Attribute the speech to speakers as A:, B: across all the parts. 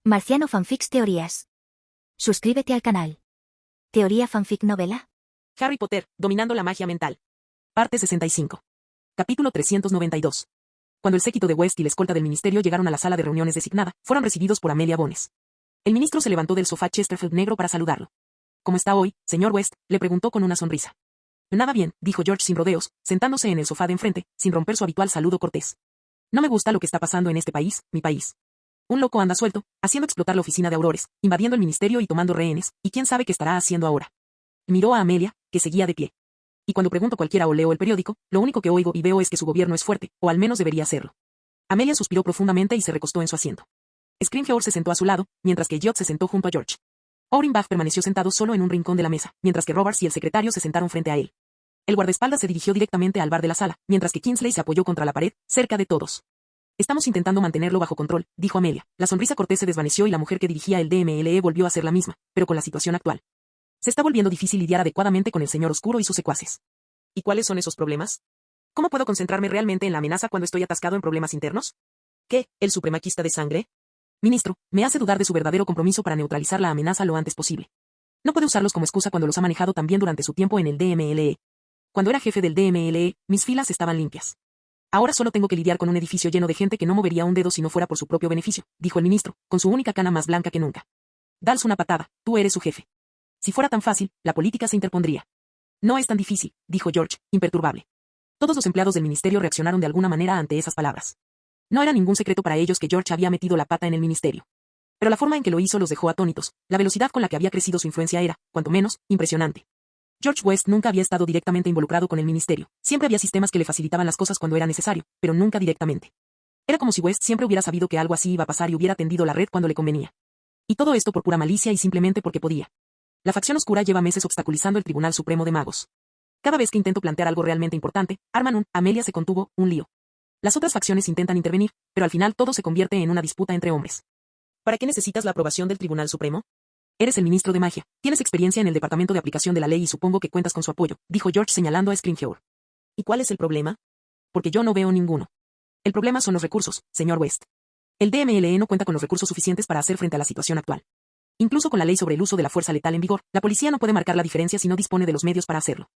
A: Marciano Fanfics Teorías. Suscríbete al canal. Teoría Fanfic Novela.
B: Harry Potter, dominando la magia mental. Parte 65. Capítulo 392. Cuando el séquito de West y la escolta del ministerio llegaron a la sala de reuniones designada, fueron recibidos por Amelia Bones. El ministro se levantó del sofá Chesterfield negro para saludarlo. ¿Cómo está hoy, señor West?, le preguntó con una sonrisa. Nada bien, dijo George sin rodeos, sentándose en el sofá de enfrente, sin romper su habitual saludo cortés. No me gusta lo que está pasando en este país, mi país. Un loco anda suelto, haciendo explotar la oficina de Aurores, invadiendo el ministerio y tomando rehenes, y quién sabe qué estará haciendo ahora. Miró a Amelia, que seguía de pie. Y cuando pregunto cualquiera o leo el periódico, lo único que oigo y veo es que su gobierno es fuerte, o al menos debería serlo. Amelia suspiró profundamente y se recostó en su asiento. Scrimgeour se sentó a su lado, mientras que Jot se sentó junto a George. Aurinbach permaneció sentado solo en un rincón de la mesa, mientras que Roberts y el secretario se sentaron frente a él. El guardaespaldas se dirigió directamente al bar de la sala, mientras que Kingsley se apoyó contra la pared, cerca de todos. Estamos intentando mantenerlo bajo control, dijo Amelia. La sonrisa cortés se desvaneció y la mujer que dirigía el DMLE volvió a ser la misma, pero con la situación actual. Se está volviendo difícil lidiar adecuadamente con el señor oscuro y sus secuaces. ¿Y cuáles son esos problemas? ¿Cómo puedo concentrarme realmente en la amenaza cuando estoy atascado en problemas internos? ¿Qué, el supremaquista de sangre? Ministro, me hace dudar de su verdadero compromiso para neutralizar la amenaza lo antes posible. No puede usarlos como excusa cuando los ha manejado también durante su tiempo en el DMLE. Cuando era jefe del DMLE, mis filas estaban limpias. Ahora solo tengo que lidiar con un edificio lleno de gente que no movería un dedo si no fuera por su propio beneficio, dijo el ministro, con su única cana más blanca que nunca. Dales una patada, tú eres su jefe. Si fuera tan fácil, la política se interpondría. No es tan difícil, dijo George, imperturbable. Todos los empleados del ministerio reaccionaron de alguna manera ante esas palabras. No era ningún secreto para ellos que George había metido la pata en el ministerio. Pero la forma en que lo hizo los dejó atónitos, la velocidad con la que había crecido su influencia era, cuanto menos, impresionante. George West nunca había estado directamente involucrado con el ministerio, siempre había sistemas que le facilitaban las cosas cuando era necesario, pero nunca directamente. Era como si West siempre hubiera sabido que algo así iba a pasar y hubiera tendido la red cuando le convenía. Y todo esto por pura malicia y simplemente porque podía. La facción oscura lleva meses obstaculizando el Tribunal Supremo de Magos. Cada vez que intento plantear algo realmente importante, arman Amelia se contuvo, un lío. Las otras facciones intentan intervenir, pero al final todo se convierte en una disputa entre hombres. ¿Para qué necesitas la aprobación del Tribunal Supremo? Eres el ministro de magia, tienes experiencia en el departamento de aplicación de la ley y supongo que cuentas con su apoyo, dijo George señalando a Scrimgeour. ¿Y cuál es el problema? Porque yo no veo ninguno. El problema son los recursos, señor West. El DMLE no cuenta con los recursos suficientes para hacer frente a la situación actual. Incluso con la ley sobre el uso de la fuerza letal en vigor, la policía no puede marcar la diferencia si no dispone de los medios para hacerlo.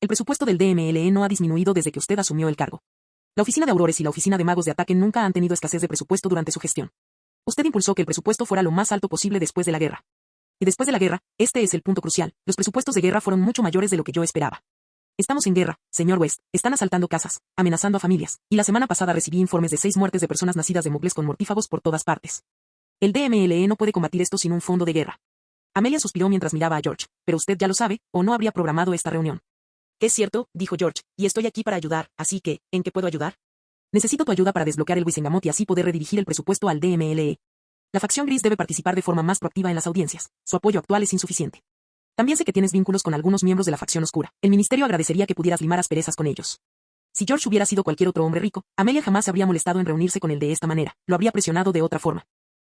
B: El presupuesto del DMLE no ha disminuido desde que usted asumió el cargo. La oficina de Aurores y la oficina de magos de ataque nunca han tenido escasez de presupuesto durante su gestión. Usted impulsó que el presupuesto fuera lo más alto posible después de la guerra. Y después de la guerra, este es el punto crucial, los presupuestos de guerra fueron mucho mayores de lo que yo esperaba. Estamos en guerra, señor West, están asaltando casas, amenazando a familias, y la semana pasada recibí informes de 6 muertes de personas nacidas de muggles con mortífagos por todas partes. El DMLE no puede combatir esto sin un fondo de guerra. Amelia suspiró mientras miraba a George, pero usted ya lo sabe, o no habría programado esta reunión. Es cierto, dijo George, y estoy aquí para ayudar, así que, ¿en qué puedo ayudar? Necesito tu ayuda para desbloquear el Wizengamot y así poder redirigir el presupuesto al DMLE. La facción gris debe participar de forma más proactiva en las audiencias. Su apoyo actual es insuficiente. También sé que tienes vínculos con algunos miembros de la facción oscura. El ministerio agradecería que pudieras limar asperezas con ellos. Si George hubiera sido cualquier otro hombre rico, Amelia jamás se habría molestado en reunirse con él de esta manera, lo habría presionado de otra forma.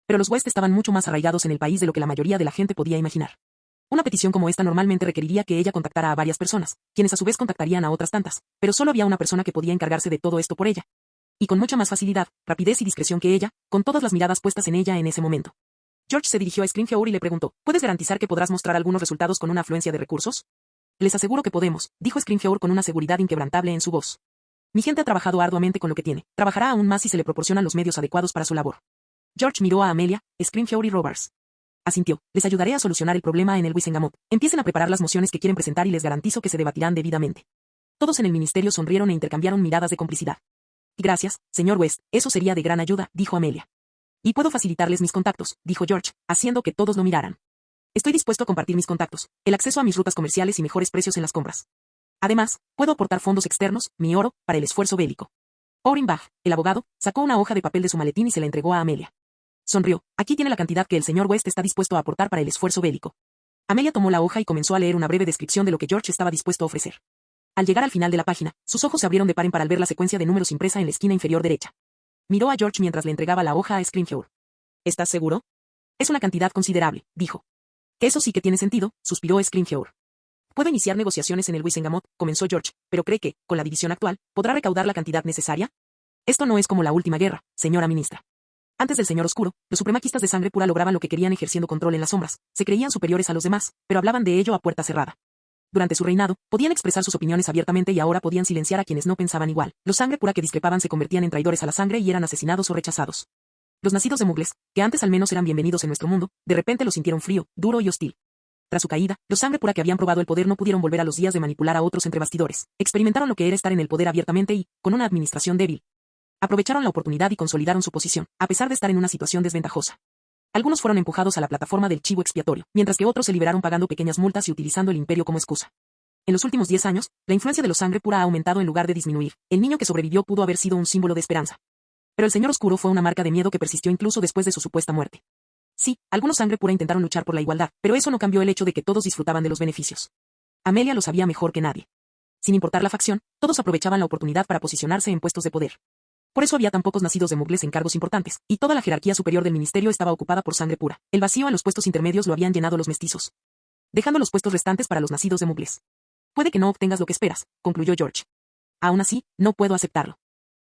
B: Pero los West estaban mucho más arraigados en el país de lo que la mayoría de la gente podía imaginar. Una petición como esta normalmente requeriría que ella contactara a varias personas, quienes a su vez contactarían a otras tantas, pero solo había una persona que podía encargarse de todo esto por ella. Y con mucha más facilidad, rapidez y discreción que ella, con todas las miradas puestas en ella en ese momento. George se dirigió a Scrimgeour y le preguntó, ¿puedes garantizar que podrás mostrar algunos resultados con una afluencia de recursos? Les aseguro que podemos, dijo Scrimgeour con una seguridad inquebrantable en su voz. Mi gente ha trabajado arduamente con lo que tiene, trabajará aún más si se le proporcionan los medios adecuados para su labor. George miró a Amelia, Scrimgeour y Roberts. Asintió, les ayudaré a solucionar el problema en el Wizengamot. Empiecen a preparar las mociones que quieren presentar y les garantizo que se debatirán debidamente. Todos en el ministerio sonrieron e intercambiaron miradas de complicidad. Gracias, señor West, eso sería de gran ayuda, dijo Amelia. Y puedo facilitarles mis contactos, dijo George, haciendo que todos lo miraran. Estoy dispuesto a compartir mis contactos, el acceso a mis rutas comerciales y mejores precios en las compras. Además, puedo aportar fondos externos, mi oro, para el esfuerzo bélico. Aurinbach, el abogado, sacó una hoja de papel de su maletín y se la entregó a Amelia. Sonrió, aquí tiene la cantidad que el señor West está dispuesto a aportar para el esfuerzo bélico. Amelia tomó la hoja y comenzó a leer una breve descripción de lo que George estaba dispuesto a ofrecer. Al llegar al final de la página, sus ojos se abrieron de par en par al ver la secuencia de números impresa en la esquina inferior derecha. Miró a George mientras le entregaba la hoja a Scrimgeour. ¿Estás seguro? Es una cantidad considerable, dijo. Eso sí que tiene sentido, suspiró Scrimgeour. Puedo iniciar negociaciones en el Wizengamot, comenzó George, pero cree que, con la división actual, podrá recaudar la cantidad necesaria. Esto no es como la última guerra, señora ministra. Antes del Señor Oscuro, los supremaquistas de sangre pura lograban lo que querían ejerciendo control en las sombras, se creían superiores a los demás, pero hablaban de ello a puerta cerrada. Durante su reinado, podían expresar sus opiniones abiertamente y ahora podían silenciar a quienes no pensaban igual. Los sangre pura que discrepaban se convertían en traidores a la sangre y eran asesinados o rechazados. Los nacidos de Mugles, que antes al menos eran bienvenidos en nuestro mundo, de repente lo sintieron frío, duro y hostil. Tras su caída, los sangre pura que habían probado el poder no pudieron volver a los días de manipular a otros entre bastidores. Experimentaron lo que era estar en el poder abiertamente y, con una administración débil, aprovecharon la oportunidad y consolidaron su posición, a pesar de estar en una situación desventajosa. Algunos fueron empujados a la plataforma del chivo expiatorio, mientras que otros se liberaron pagando pequeñas multas y utilizando el imperio como excusa. En los últimos 10 años, la influencia de los sangre pura ha aumentado en lugar de disminuir. El niño que sobrevivió pudo haber sido un símbolo de esperanza. Pero el Señor Oscuro fue una marca de miedo que persistió incluso después de su supuesta muerte. Sí, algunos sangre pura intentaron luchar por la igualdad, pero eso no cambió el hecho de que todos disfrutaban de los beneficios. Amelia lo sabía mejor que nadie. Sin importar la facción, todos aprovechaban la oportunidad para posicionarse en puestos de poder. Por eso había tan pocos nacidos de Mugles en cargos importantes, y toda la jerarquía superior del ministerio estaba ocupada por sangre pura. El vacío en los puestos intermedios lo habían llenado los mestizos, dejando los puestos restantes para los nacidos de Mugles. Puede que no obtengas lo que esperas, concluyó George. Aún así, no puedo aceptarlo.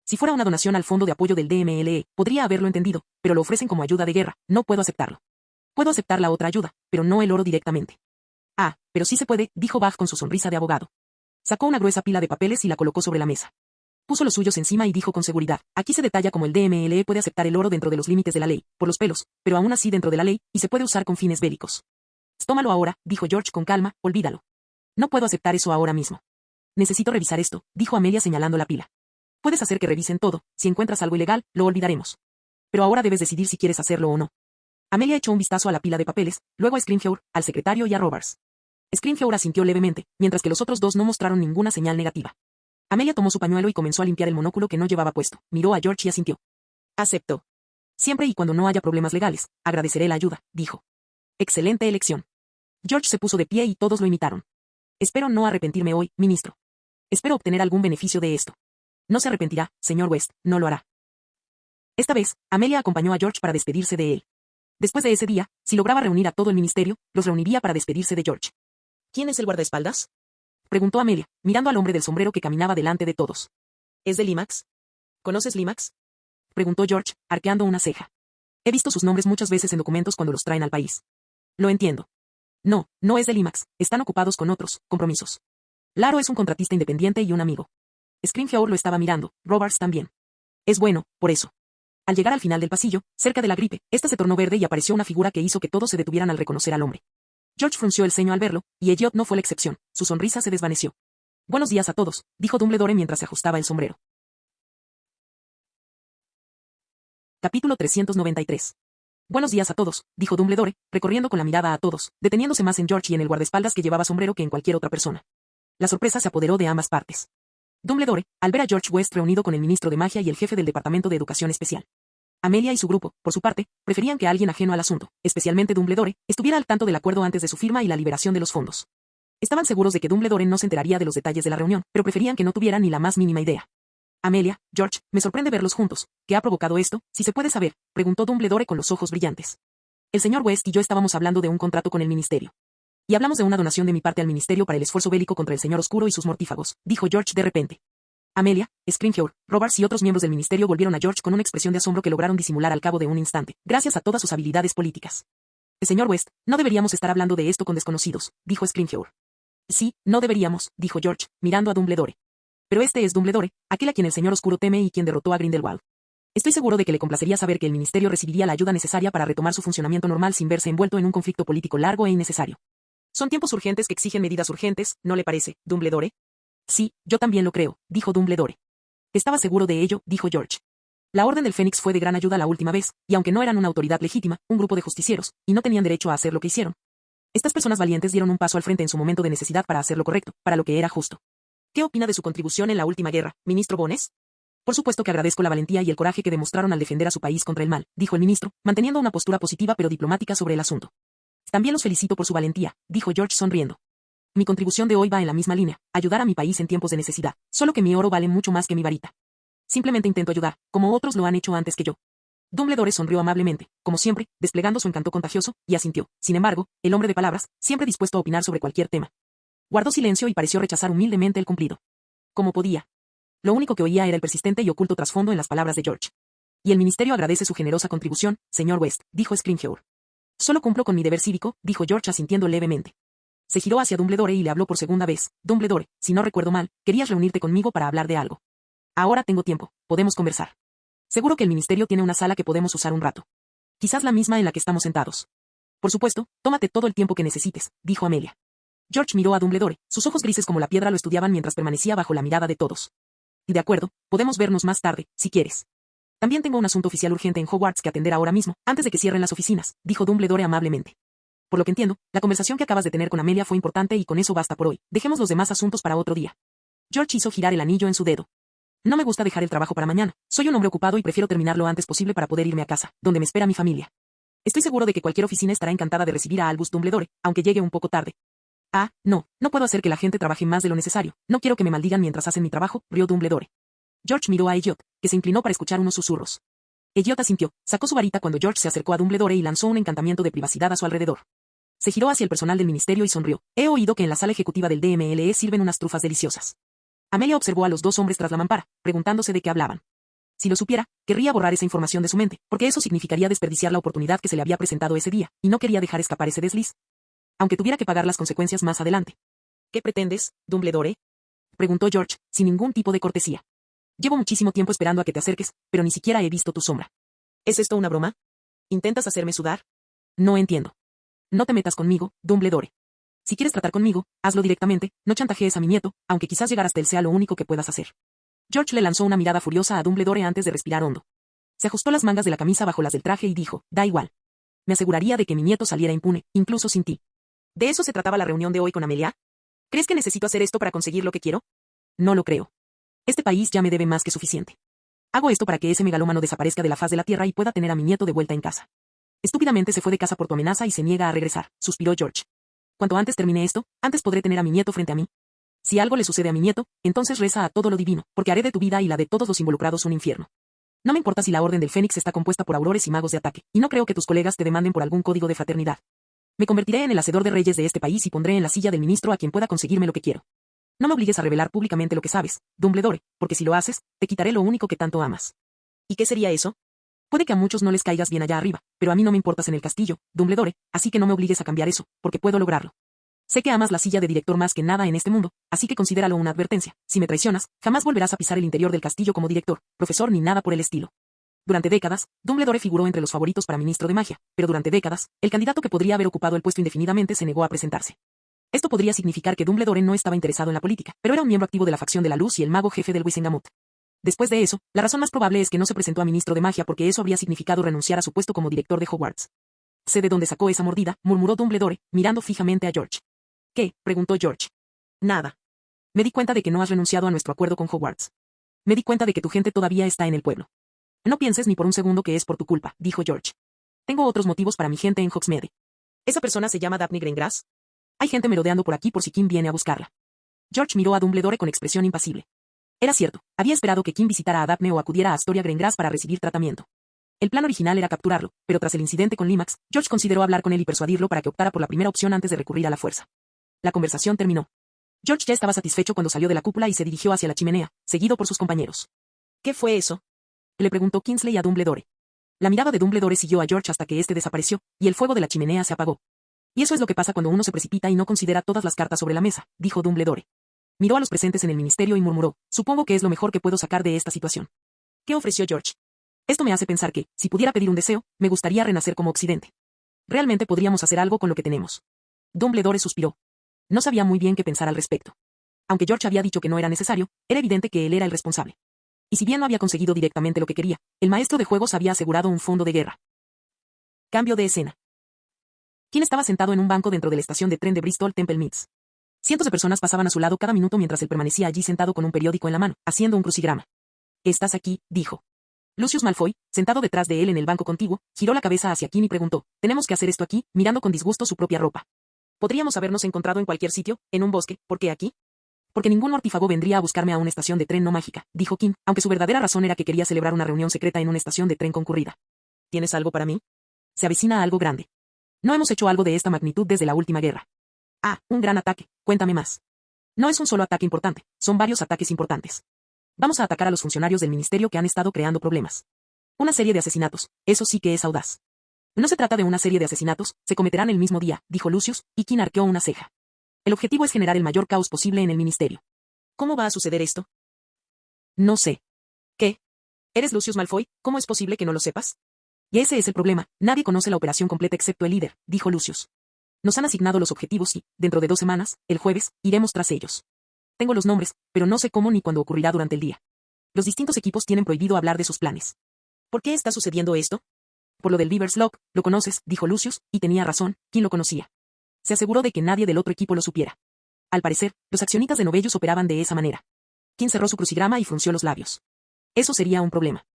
B: Si fuera una donación al fondo de apoyo del DMLE, podría haberlo entendido, pero lo ofrecen como ayuda de guerra, no puedo aceptarlo. Puedo aceptar la otra ayuda, pero no el oro directamente. Ah, pero sí se puede, dijo Bach con su sonrisa de abogado. Sacó una gruesa pila de papeles y la colocó sobre la mesa. Puso los suyos encima y dijo con seguridad, aquí se detalla cómo el DMLE puede aceptar el oro dentro de los límites de la ley, por los pelos, pero aún así dentro de la ley, y se puede usar con fines bélicos. Tómalo ahora, dijo George con calma, olvídalo. No puedo aceptar eso ahora mismo. Necesito revisar esto, dijo Amelia señalando la pila. Puedes hacer que revisen todo, si encuentras algo ilegal, lo olvidaremos. Pero ahora debes decidir si quieres hacerlo o no. Amelia echó un vistazo a la pila de papeles, luego a Scrimgeour, al secretario y a Roberts. Scrimgeour asintió levemente, mientras que los otros dos no mostraron ninguna señal negativa. Amelia tomó su pañuelo y comenzó a limpiar el monóculo que no llevaba puesto, miró a George y asintió. Acepto. Siempre y cuando no haya problemas legales, agradeceré la ayuda, dijo. Excelente elección. George se puso de pie y todos lo imitaron. Espero no arrepentirme hoy, ministro. Espero obtener algún beneficio de esto. No se arrepentirá, señor West, no lo hará. Esta vez, Amelia acompañó a George para despedirse de él. Después de ese día, si lograba reunir a todo el ministerio, los reuniría para despedirse de George. ¿Quién es el guardaespaldas?, preguntó Amelia, mirando al hombre del sombrero que caminaba delante de todos. ¿Es de Limax? ¿Conoces Limax?, preguntó George, arqueando una ceja. He visto sus nombres muchas veces en documentos cuando los traen al país. Lo entiendo. No, no es de Limax, están ocupados con otros compromisos. Laro es un contratista independiente y un amigo. Scrimgeour lo estaba mirando, Roberts también. Es bueno, por eso. Al llegar al final del pasillo, cerca de la gripe, esta se tornó verde y apareció una figura que hizo que todos se detuvieran al reconocer al hombre. George frunció el ceño al verlo, y Elliot no fue la excepción, su sonrisa se desvaneció. Buenos días a todos, dijo Dumbledore mientras se ajustaba el sombrero. Capítulo 393. Buenos días a todos, dijo Dumbledore, recorriendo con la mirada a todos, deteniéndose más en George y en el guardaespaldas que llevaba sombrero que en cualquier otra persona. La sorpresa se apoderó de ambas partes. Dumbledore, al ver a George West reunido con el ministro de magia y el jefe del Departamento de Educación Especial. Amelia y su grupo, por su parte, preferían que alguien ajeno al asunto, especialmente Dumbledore, estuviera al tanto del acuerdo antes de su firma y la liberación de los fondos. Estaban seguros de que Dumbledore no se enteraría de los detalles de la reunión, pero preferían que no tuviera ni la más mínima idea. Amelia, George, me sorprende verlos juntos. ¿Qué ha provocado esto, si se puede saber?, preguntó Dumbledore con los ojos brillantes. El señor West y yo estábamos hablando de un contrato con el ministerio. Y hablamos de una donación de mi parte al ministerio para el esfuerzo bélico contra el señor Oscuro y sus mortífagos, dijo George de repente. Amelia, Scrimgeour, Roberts y otros miembros del ministerio volvieron a George con una expresión de asombro que lograron disimular al cabo de un instante, gracias a todas sus habilidades políticas. Señor West, no deberíamos estar hablando de esto con desconocidos, dijo Scrimgeour. Sí, no deberíamos, dijo George, mirando a Dumbledore. Pero este es Dumbledore, aquel a quien el señor Oscuro teme y quien derrotó a Grindelwald. Estoy seguro de que le complacería saber que el ministerio recibiría la ayuda necesaria para retomar su funcionamiento normal sin verse envuelto en un conflicto político largo e innecesario. Son tiempos urgentes que exigen medidas urgentes, ¿no le parece, Dumbledore? Sí, yo también lo creo, dijo Dumbledore. Estaba seguro de ello, dijo George. La Orden del Fénix fue de gran ayuda la última vez, y aunque no eran una autoridad legítima, un grupo de justicieros, y no tenían derecho a hacer lo que hicieron. Estas personas valientes dieron un paso al frente en su momento de necesidad para hacer lo correcto, para lo que era justo. ¿Qué opina de su contribución en la última guerra, ministro Bones? Por supuesto que agradezco la valentía y el coraje que demostraron al defender a su país contra el mal, dijo el ministro, manteniendo una postura positiva pero diplomática sobre el asunto. También los felicito por su valentía, dijo George sonriendo. Mi contribución de hoy va en la misma línea, ayudar a mi país en tiempos de necesidad, solo que mi oro vale mucho más que mi varita. Simplemente intento ayudar, como otros lo han hecho antes que yo. Dumbledore sonrió amablemente, como siempre, desplegando su encanto contagioso, y asintió. Sin embargo, el hombre de palabras, siempre dispuesto a opinar sobre cualquier tema. Guardó silencio y pareció rechazar humildemente el cumplido. Como podía. Lo único que oía era el persistente y oculto trasfondo en las palabras de George. Y el ministerio agradece su generosa contribución, señor West, dijo Scrimgeour. Solo cumplo con mi deber cívico, dijo George asintiendo levemente. Se giró hacia Dumbledore y le habló por segunda vez. Dumbledore, si no recuerdo mal, querías reunirte conmigo para hablar de algo. Ahora tengo tiempo, podemos conversar. Seguro que el ministerio tiene una sala que podemos usar un rato. Quizás la misma en la que estamos sentados. Por supuesto, tómate todo el tiempo que necesites, dijo Amelia. George miró a Dumbledore, sus ojos grises como la piedra lo estudiaban mientras permanecía bajo la mirada de todos. Y de acuerdo, podemos vernos más tarde, si quieres. También tengo un asunto oficial urgente en Hogwarts que atender ahora mismo, antes de que cierren las oficinas, dijo Dumbledore amablemente. Por lo que entiendo, la conversación que acabas de tener con Amelia fue importante y con eso basta por hoy. Dejemos los demás asuntos para otro día. George hizo girar el anillo en su dedo. No me gusta dejar el trabajo para mañana. Soy un hombre ocupado y prefiero terminar lo antes posible para poder irme a casa, donde me espera mi familia. Estoy seguro de que cualquier oficina estará encantada de recibir a Albus Dumbledore, aunque llegue un poco tarde. Ah, no puedo hacer que la gente trabaje más de lo necesario. No quiero que me maldigan mientras hacen mi trabajo, rió Dumbledore. George miró a Elliot, que se inclinó para escuchar unos susurros. Elliot asintió, sacó su varita cuando George se acercó a Dumbledore y lanzó un encantamiento de privacidad a su alrededor. Se giró hacia el personal del ministerio y sonrió. He oído que en la sala ejecutiva del DMLE sirven unas trufas deliciosas. Amelia observó a los dos hombres tras la mampara, preguntándose de qué hablaban. Si lo supiera, querría borrar esa información de su mente, porque eso significaría desperdiciar la oportunidad que se le había presentado ese día, y no quería dejar escapar ese desliz. Aunque tuviera que pagar las consecuencias más adelante. ¿Qué pretendes, Dumbledore? Preguntó George, sin ningún tipo de cortesía. Llevo muchísimo tiempo esperando a que te acerques, pero ni siquiera he visto tu sombra. ¿Es esto una broma? ¿Intentas hacerme sudar? No entiendo. No te metas conmigo, Dumbledore. Si quieres tratar conmigo, hazlo directamente, no chantajees a mi nieto, aunque quizás llegar hasta él sea lo único que puedas hacer. George le lanzó una mirada furiosa a Dumbledore antes de respirar hondo. Se ajustó las mangas de la camisa bajo las del traje y dijo, da igual. Me aseguraría de que mi nieto saliera impune, incluso sin ti. ¿De eso se trataba la reunión de hoy con Amelia? ¿Crees que necesito hacer esto para conseguir lo que quiero? No lo creo. Este país ya me debe más que suficiente. Hago esto para que ese megalómano desaparezca de la faz de la tierra y pueda tener a mi nieto de vuelta en casa. Estúpidamente se fue de casa por tu amenaza y se niega a regresar, suspiró George. Cuanto antes termine esto, antes podré tener a mi nieto frente a mí. Si algo le sucede a mi nieto, entonces reza a todo lo divino, porque haré de tu vida y la de todos los involucrados un infierno. No me importa si la Orden del Fénix está compuesta por aurores y magos de ataque, y no creo que tus colegas te demanden por algún código de fraternidad. Me convertiré en el hacedor de reyes de este país y pondré en la silla del ministro a quien pueda conseguirme lo que quiero. No me obligues a revelar públicamente lo que sabes, Dumbledore, porque si lo haces, te quitaré lo único que tanto amas. ¿Y qué sería eso? Puede que a muchos no les caigas bien allá arriba, pero a mí no me importas en el castillo, Dumbledore, así que no me obligues a cambiar eso, porque puedo lograrlo. Sé que amas la silla de director más que nada en este mundo, así que considéralo una advertencia. Si me traicionas, jamás volverás a pisar el interior del castillo como director, profesor ni nada por el estilo. Durante décadas, Dumbledore figuró entre los favoritos para ministro de magia, pero durante décadas, el candidato que podría haber ocupado el puesto indefinidamente se negó a presentarse. Esto podría significar que Dumbledore no estaba interesado en la política, pero era un miembro activo de la facción de la luz y el mago jefe del Wizengamot. Después de eso, la razón más probable es que no se presentó a ministro de magia porque eso habría significado renunciar a su puesto como director de Hogwarts. Sé de dónde sacó esa mordida, murmuró Dumbledore, mirando fijamente a George. ¿Qué? Preguntó George. Nada. Me di cuenta de que no has renunciado a nuestro acuerdo con Hogwarts. Me di cuenta de que tu gente todavía está en el pueblo. No pienses ni por un segundo que es por tu culpa, dijo George. Tengo otros motivos para mi gente en Hogsmeade. ¿Esa persona se llama Daphne Greengrass? Hay gente merodeando por aquí por si Kim viene a buscarla. George miró a Dumbledore con expresión impasible. Era cierto, había esperado que Kim visitara a Daphne o acudiera a Astoria Greengrass para recibir tratamiento. El plan original era capturarlo, pero tras el incidente con Limax, George consideró hablar con él y persuadirlo para que optara por la primera opción antes de recurrir a la fuerza. La conversación terminó. George ya estaba satisfecho cuando salió de la cúpula y se dirigió hacia la chimenea, seguido por sus compañeros. ¿Qué fue eso? Le preguntó Kingsley a Dumbledore. La mirada de Dumbledore siguió a George hasta que éste desapareció, y el fuego de la chimenea se apagó. Y eso es lo que pasa cuando uno se precipita y no considera todas las cartas sobre la mesa, dijo Dumbledore. Miró a los presentes en el ministerio y murmuró, supongo que es lo mejor que puedo sacar de esta situación. ¿Qué ofreció George? Esto me hace pensar que, si pudiera pedir un deseo, me gustaría renacer como Occidente. Realmente podríamos hacer algo con lo que tenemos. Dumbledore suspiró. No sabía muy bien qué pensar al respecto. Aunque George había dicho que no era necesario, era evidente que él era el responsable. Y si bien no había conseguido directamente lo que quería, el maestro de juegos había asegurado un fondo de guerra. Cambio de escena. Kim estaba sentado en un banco dentro de la estación de tren de Bristol Temple Meads. Cientos de personas pasaban a su lado cada minuto mientras él permanecía allí sentado con un periódico en la mano, haciendo un crucigrama. «¿Estás aquí?», dijo. Lucius Malfoy, sentado detrás de él en el banco contiguo, giró la cabeza hacia Kim y preguntó, «¿Tenemos que hacer esto aquí?», mirando con disgusto su propia ropa. «Podríamos habernos encontrado en cualquier sitio, en un bosque, ¿por qué aquí?». «Porque ningún mortífago vendría a buscarme a una estación de tren no mágica», dijo Kim, aunque su verdadera razón era que quería celebrar una reunión secreta en una estación de tren concurrida. «¿Tienes algo para mí?». «Se avecina algo grande. No hemos hecho algo de esta magnitud desde la última guerra». «Ah, un gran ataque, cuéntame más». «No es un solo ataque importante, son varios ataques importantes. Vamos a atacar a los funcionarios del ministerio que han estado creando problemas. Una serie de asesinatos, eso sí que es audaz. No se trata de una serie de asesinatos, se cometerán el mismo día, dijo Lucius, y King arqueó una ceja. El objetivo es generar el mayor caos posible en el ministerio. ¿Cómo va a suceder esto? No sé. ¿Qué? ¿Eres Lucius Malfoy? ¿Cómo es posible que no lo sepas? Y ese es el problema, nadie conoce la operación completa excepto el líder, dijo Lucius. Nos han asignado los objetivos y, dentro de 2 semanas, el jueves, iremos tras ellos. Tengo los nombres, pero no sé cómo ni cuándo ocurrirá durante el día. Los distintos equipos tienen prohibido hablar de sus planes. ¿Por qué está sucediendo esto? Por lo del Beaver's Lock, lo conoces, dijo Lucius, y tenía razón, ¿quién lo conocía? Se aseguró de que nadie del otro equipo lo supiera. Al parecer, los accionitas de Novellus operaban de esa manera. King cerró su crucigrama y frunció los labios. Eso sería un problema.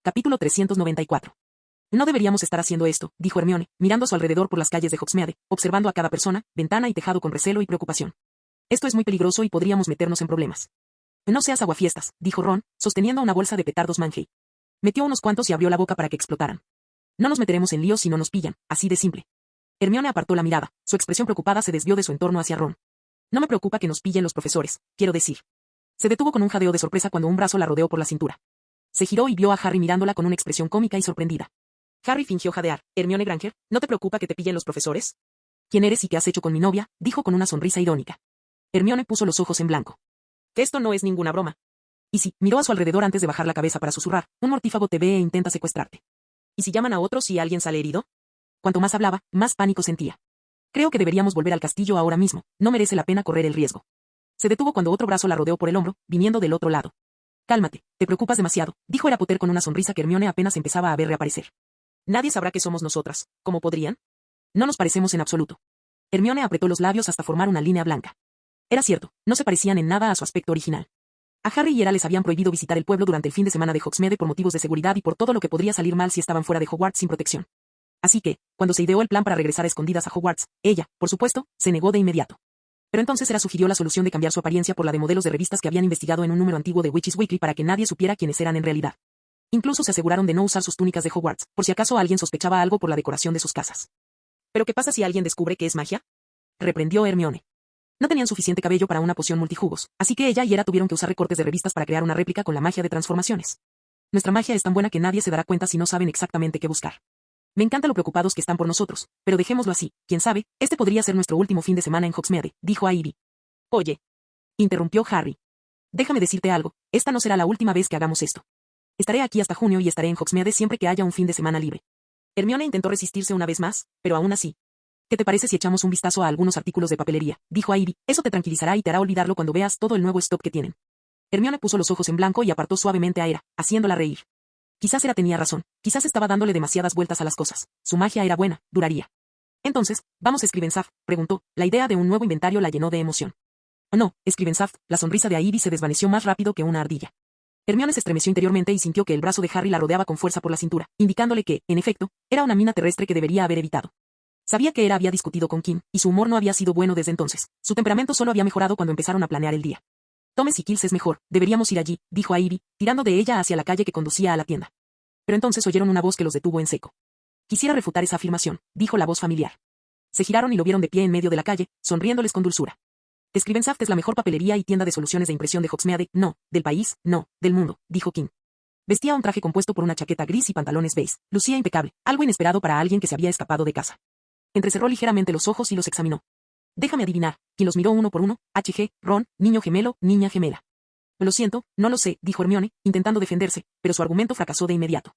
B: Capítulo 394. No deberíamos estar haciendo esto, dijo Hermione, mirando a su alrededor por las calles de Hogsmeade, observando a cada persona, ventana y tejado con recelo y preocupación. Esto es muy peligroso y podríamos meternos en problemas. No seas aguafiestas, dijo Ron, sosteniendo una bolsa de petardos Mannheim. Metió unos cuantos y abrió la boca para que explotaran. No nos meteremos en líos si no nos pillan, así de simple. Hermione apartó la mirada, su expresión preocupada se desvió de su entorno hacia Ron. No me preocupa que nos pillen los profesores, quiero decir. Se detuvo con un jadeo de sorpresa cuando un brazo la rodeó por la cintura. Se giró y vio a Harry mirándola con una expresión cómica y sorprendida. Harry fingió jadear. Hermione Granger, ¿no te preocupa que te pillen los profesores? ¿Quién eres y qué has hecho con mi novia?, dijo con una sonrisa irónica. Hermione puso los ojos en blanco. Que esto no es ninguna broma. Y si, miró a su alrededor antes de bajar la cabeza para susurrar, un mortífago te ve e intenta secuestrarte. ¿Y si llaman a otros y alguien sale herido? Cuanto más hablaba, más pánico sentía. Creo que deberíamos volver al castillo ahora mismo, no merece la pena correr el riesgo. Se detuvo cuando otro brazo la rodeó por el hombro, viniendo del otro lado. Cálmate, te preocupas demasiado, dijo Harry Potter con una sonrisa que Hermione apenas empezaba a ver reaparecer. Nadie sabrá que somos nosotras, ¿cómo podrían? No nos parecemos en absoluto. Hermione apretó los labios hasta formar una línea blanca. Era cierto, no se parecían en nada a su aspecto original. A Harry y Era les habían prohibido visitar el pueblo durante el fin de semana de Hogsmeade por motivos de seguridad y por todo lo que podría salir mal si estaban fuera de Hogwarts sin protección. Así que, cuando se ideó el plan para regresar a escondidas a Hogwarts, ella, por supuesto, se negó de inmediato. Pero entonces Era sugirió la solución de cambiar su apariencia por la de modelos de revistas que habían investigado en un número antiguo de Witches Weekly para que nadie supiera quiénes eran en realidad. Incluso se aseguraron de no usar sus túnicas de Hogwarts, por si acaso alguien sospechaba algo por la decoración de sus casas. ¿Pero qué pasa si alguien descubre que es magia?, reprendió Hermione. No tenían suficiente cabello para una poción multijugos, así que ella y Era tuvieron que usar recortes de revistas para crear una réplica con la magia de transformaciones. Nuestra magia es tan buena que nadie se dará cuenta si no saben exactamente qué buscar. Me encanta lo preocupados que están por nosotros, pero dejémoslo así, quién sabe, este podría ser nuestro último fin de semana en Hogsmeade, dijo a Ivy. Oye, interrumpió Harry. Déjame decirte algo, esta no será la última vez que hagamos esto. Estaré aquí hasta junio y estaré en Hogsmeade siempre que haya un fin de semana libre. Hermione intentó resistirse una vez más, pero aún así. ¿Qué te parece si echamos un vistazo a algunos artículos de papelería?, dijo a Ivy, eso te tranquilizará y te hará olvidarlo cuando veas todo el nuevo stock que tienen. Hermione puso los ojos en blanco y apartó suavemente a Era, haciéndola reír. Quizás Era tenía razón, quizás estaba dándole demasiadas vueltas a las cosas, su magia era buena, duraría. Entonces, ¿vamos a Scrivensaft?, preguntó, la idea de un nuevo inventario la llenó de emoción. Oh no, Scrivensaft, la sonrisa de Ivy se desvaneció más rápido que una ardilla. Hermione se estremeció interiormente y sintió que el brazo de Harry la rodeaba con fuerza por la cintura, indicándole que, en efecto, era una mina terrestre que debería haber evitado. Sabía que Era había discutido con Kim, y su humor no había sido bueno desde entonces, su temperamento solo había mejorado cuando empezaron a planear el día. Thomas y Kills es mejor, deberíamos ir allí, dijo a Ivy, tirando de ella hacia la calle que conducía a la tienda. Pero entonces oyeron una voz que los detuvo en seco. Quisiera refutar esa afirmación, dijo la voz familiar. Se giraron y lo vieron de pie en medio de la calle, sonriéndoles con dulzura. Scrivensaft es la mejor papelería y tienda de soluciones de impresión de Hogsmeade, no, del país, no, del mundo, dijo Kim. Vestía un traje compuesto por una chaqueta gris y pantalones beige, lucía impecable, algo inesperado para alguien que se había escapado de casa. Entrecerró ligeramente los ojos y los examinó. Déjame adivinar, quien los miró uno por uno, H.G., Ron, niño gemelo, niña gemela. Lo siento, no lo sé, dijo Hermione, intentando defenderse, pero su argumento fracasó de inmediato.